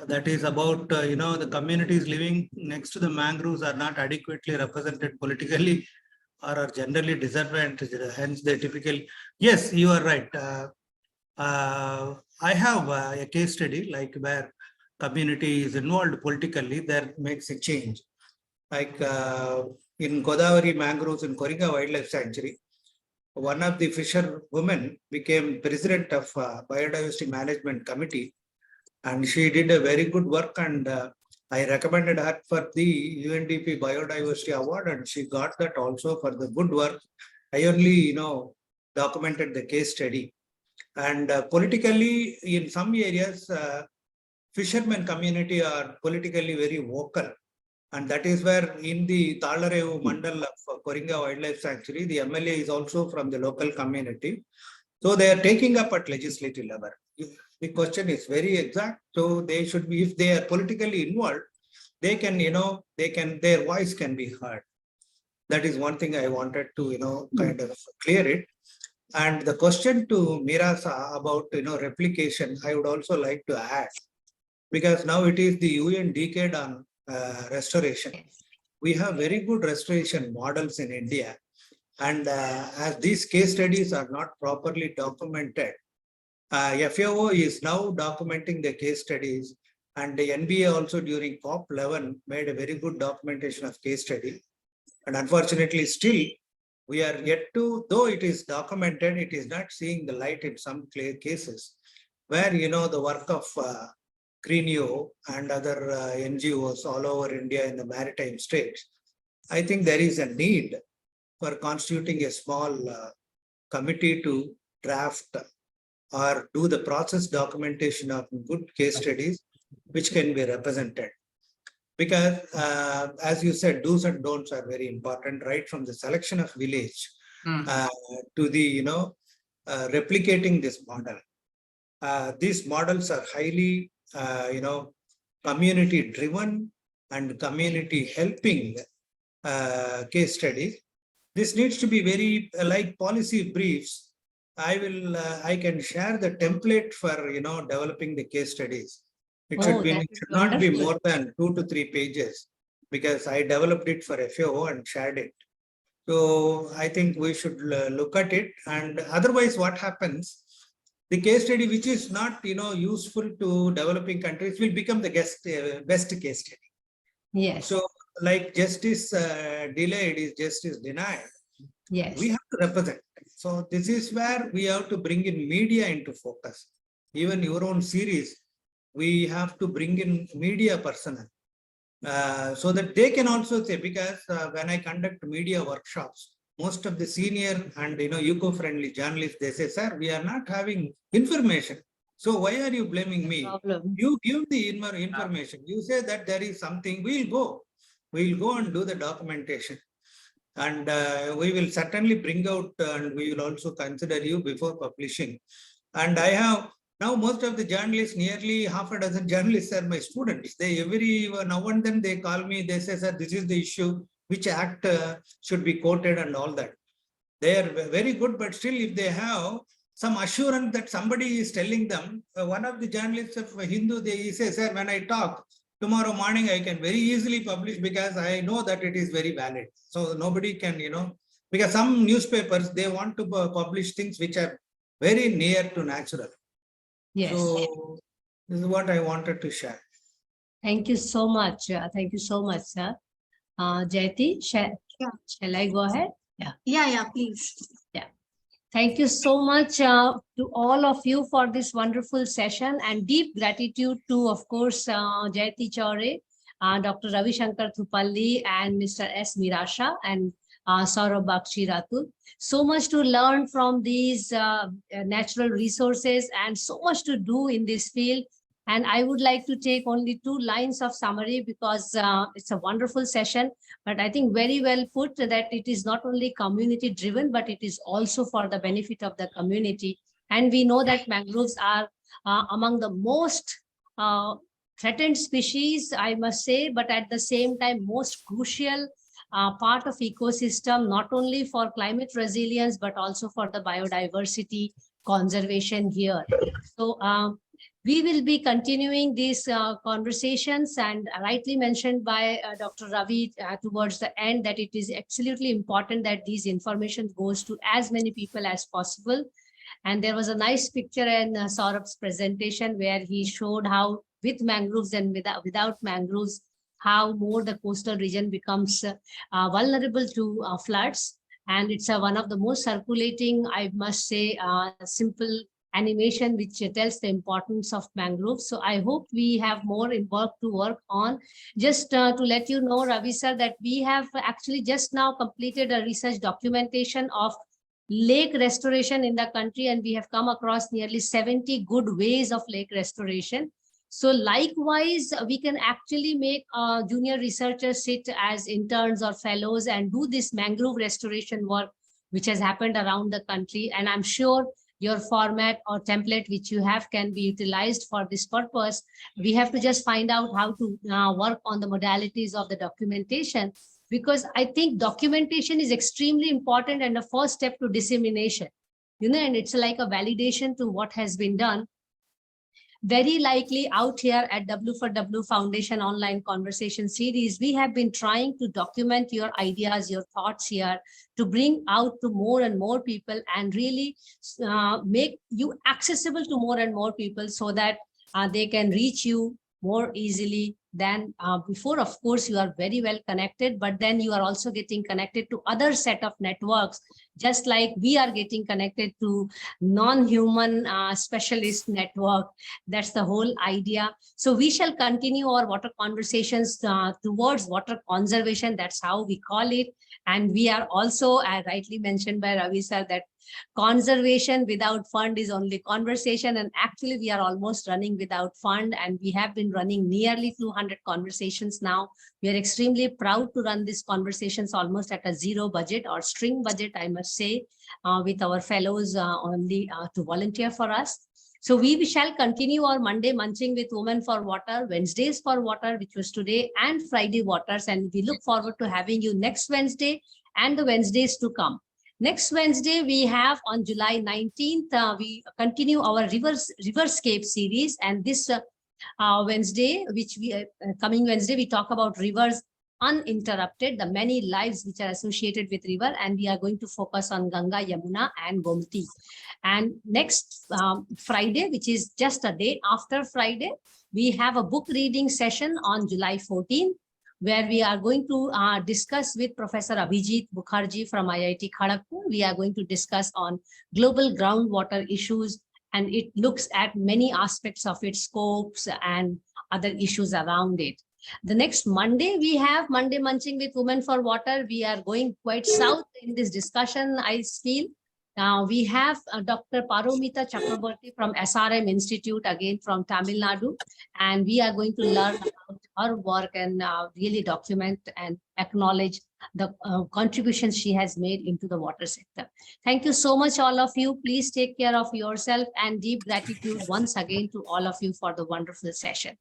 that is about, the communities living next to the mangroves are not adequately represented politically or are generally disadvantaged. Hence, they typically, yes, you are right. I have a case study like where community is involved politically, that makes a change. Like in Godavari mangroves in Koringa Wildlife Sanctuary, one of the fisher women became president of Biodiversity Management Committee, and she did a very good work, and I recommended her for the UNDP Biodiversity Award, and she got that also for the good work. I only, documented the case study. And politically, in some areas, fishermen community are politically very vocal. And that is where in the Talarevu Mandal of Koringa Wildlife Sanctuary, the MLA is also from the local community. So they are taking up at legislative level. The question is very exact. So they should be, if they are politically involved, they can, their voice can be heard. That is one thing I wanted to, kind of clear it. And the question to Meerasa about, replication, I would also like to add, because now it is the UN decade on restoration. We have very good restoration models in India. And as these case studies are not properly documented, FAO is now documenting the case studies, and the NBA also during COP11 made a very good documentation of case study. And unfortunately, still, we are yet to, though it is documented, it is not seeing the light in some cases where, the work of Greenio and other NGOs all over India in the maritime states. I think there is a need for constituting a small committee to draft or do the process documentation of good case studies, which can be represented. Because as you said, do's and don'ts are very important, right from the selection of village to the, replicating this model. These models are highly, community driven and community helping case studies. This needs to be very like policy briefs. I can share the template for, developing the case studies. It should be, it should not be more than 2 to 3 pages, because I developed it for FAO and shared it. So I think we should look at it. And otherwise, what happens? The case study which is not, useful to developing countries will become the best case study. Yes. So like justice delayed is justice denied. Yes. We have to represent. So this is where we have to bring in media into focus. Even your own series, we have to bring in media personnel so that they can also say, because when I conduct media workshops, most of the senior and eco-friendly journalists, they say, sir, we are not having information. So why are you blaming me? Problem. You give the information. You say that there is something, we'll go and do the documentation. And we will certainly bring out and we will also consider you before publishing. And I have now most of the journalists, nearly half a dozen journalists are my students. They every now and then they call me, they say, sir, this is the issue, which act should be quoted and all that. They are very good, but still if they have some assurance that somebody is telling them, one of the journalists of Hindu, he says, sir, when I talk, tomorrow morning I can very easily publish because I know that it is very valid. So nobody can, because some newspapers, they want to publish things which are very near to natural. Yes. So this is what I wanted to share. Thank you so much. Thank you so much, sir. Jayati, shall I go ahead? Yeah, please. Thank you so much to all of you for this wonderful session, and deep gratitude to, of course, Jayati Chourey, Dr. Ravishankar Thupalli, and Mr. S. Meerasa, and Sourav Bagchi Ratul. So much to learn from these natural resources and so much to do in this field. And I would like to take only 2 lines of summary because it's a wonderful session, but I think very well put that it is not only community driven, but it is also for the benefit of the community. And we know that mangroves are among the most threatened species, I must say, but at the same time, most crucial part of ecosystem, not only for climate resilience, but also for the biodiversity conservation here. So we will be continuing these conversations, and rightly mentioned by Dr. Ravi towards the end that it is absolutely important that these information goes to as many people as possible. And there was a nice picture in Saurav's presentation where he showed how with mangroves and without mangroves, how more the coastal region becomes vulnerable to floods. And it's one of the most circulating, I must say, simple animation which tells the importance of mangroves. So I hope we have more work to work on. Just to let you know, Ravi sir, that we have actually just now completed a research documentation of lake restoration in the country, and we have come across nearly 70 good ways of lake restoration. So likewise, we can actually make junior researchers sit as interns or fellows and do this mangrove restoration work, which has happened around the country. And I'm sure your format or template which you have can be utilized for this purpose. We have to just find out how to work on the modalities of the documentation, because I think documentation is extremely important and the first step to dissemination, and it's like a validation to what has been done. Very likely out here at W4W Foundation online conversation series, we have been trying to document your ideas, your thoughts here, to bring out to more and more people and really make you accessible to more and more people so that they can reach you more easily than before. Of course, you are very well connected, but then you are also getting connected to other set of networks, just like we are getting connected to non-human specialist network. That's the whole idea. So we shall continue our water conversations towards water conservation. That's how we call it. And we are also, as rightly mentioned by Ravi sir, that conservation without fund is only conversation. And actually we are almost running without fund, and we have been running nearly 200 conversations now. We are extremely proud to run these conversations almost at a zero budget or string budget, I must say, with our fellows only to volunteer for us. So we shall continue our Monday munching with Women for Water, Wednesdays for Water, which was today, and Friday Waters. And we look forward to having you next Wednesday and the Wednesdays to come. Next Wednesday, we have on July 19th, we continue our Riverscape series. And this Wednesday, which we coming Wednesday, we talk about rivers uninterrupted the many lives which are associated with river, and we are going to focus on Ganga, Yamuna and Gomti. And next Friday, which is just a day after Friday, we have a book reading session on July 14, where we are going to discuss with Professor Abhijit Mukherjee from IIT Kharagpur. We are going to discuss on global groundwater issues, and it looks at many aspects of its scopes and other issues around it. The next Monday, we have Monday Munching with Women for Water. We are going quite south in this discussion, I feel. Now we have Dr. Paromita Chakraborty from SRM Institute, again from Tamil Nadu, and we are going to learn about her work and really document and acknowledge the contributions she has made into the water sector. Thank you so much, all of you. Please take care of yourself, and deep gratitude once again to all of you for the wonderful session.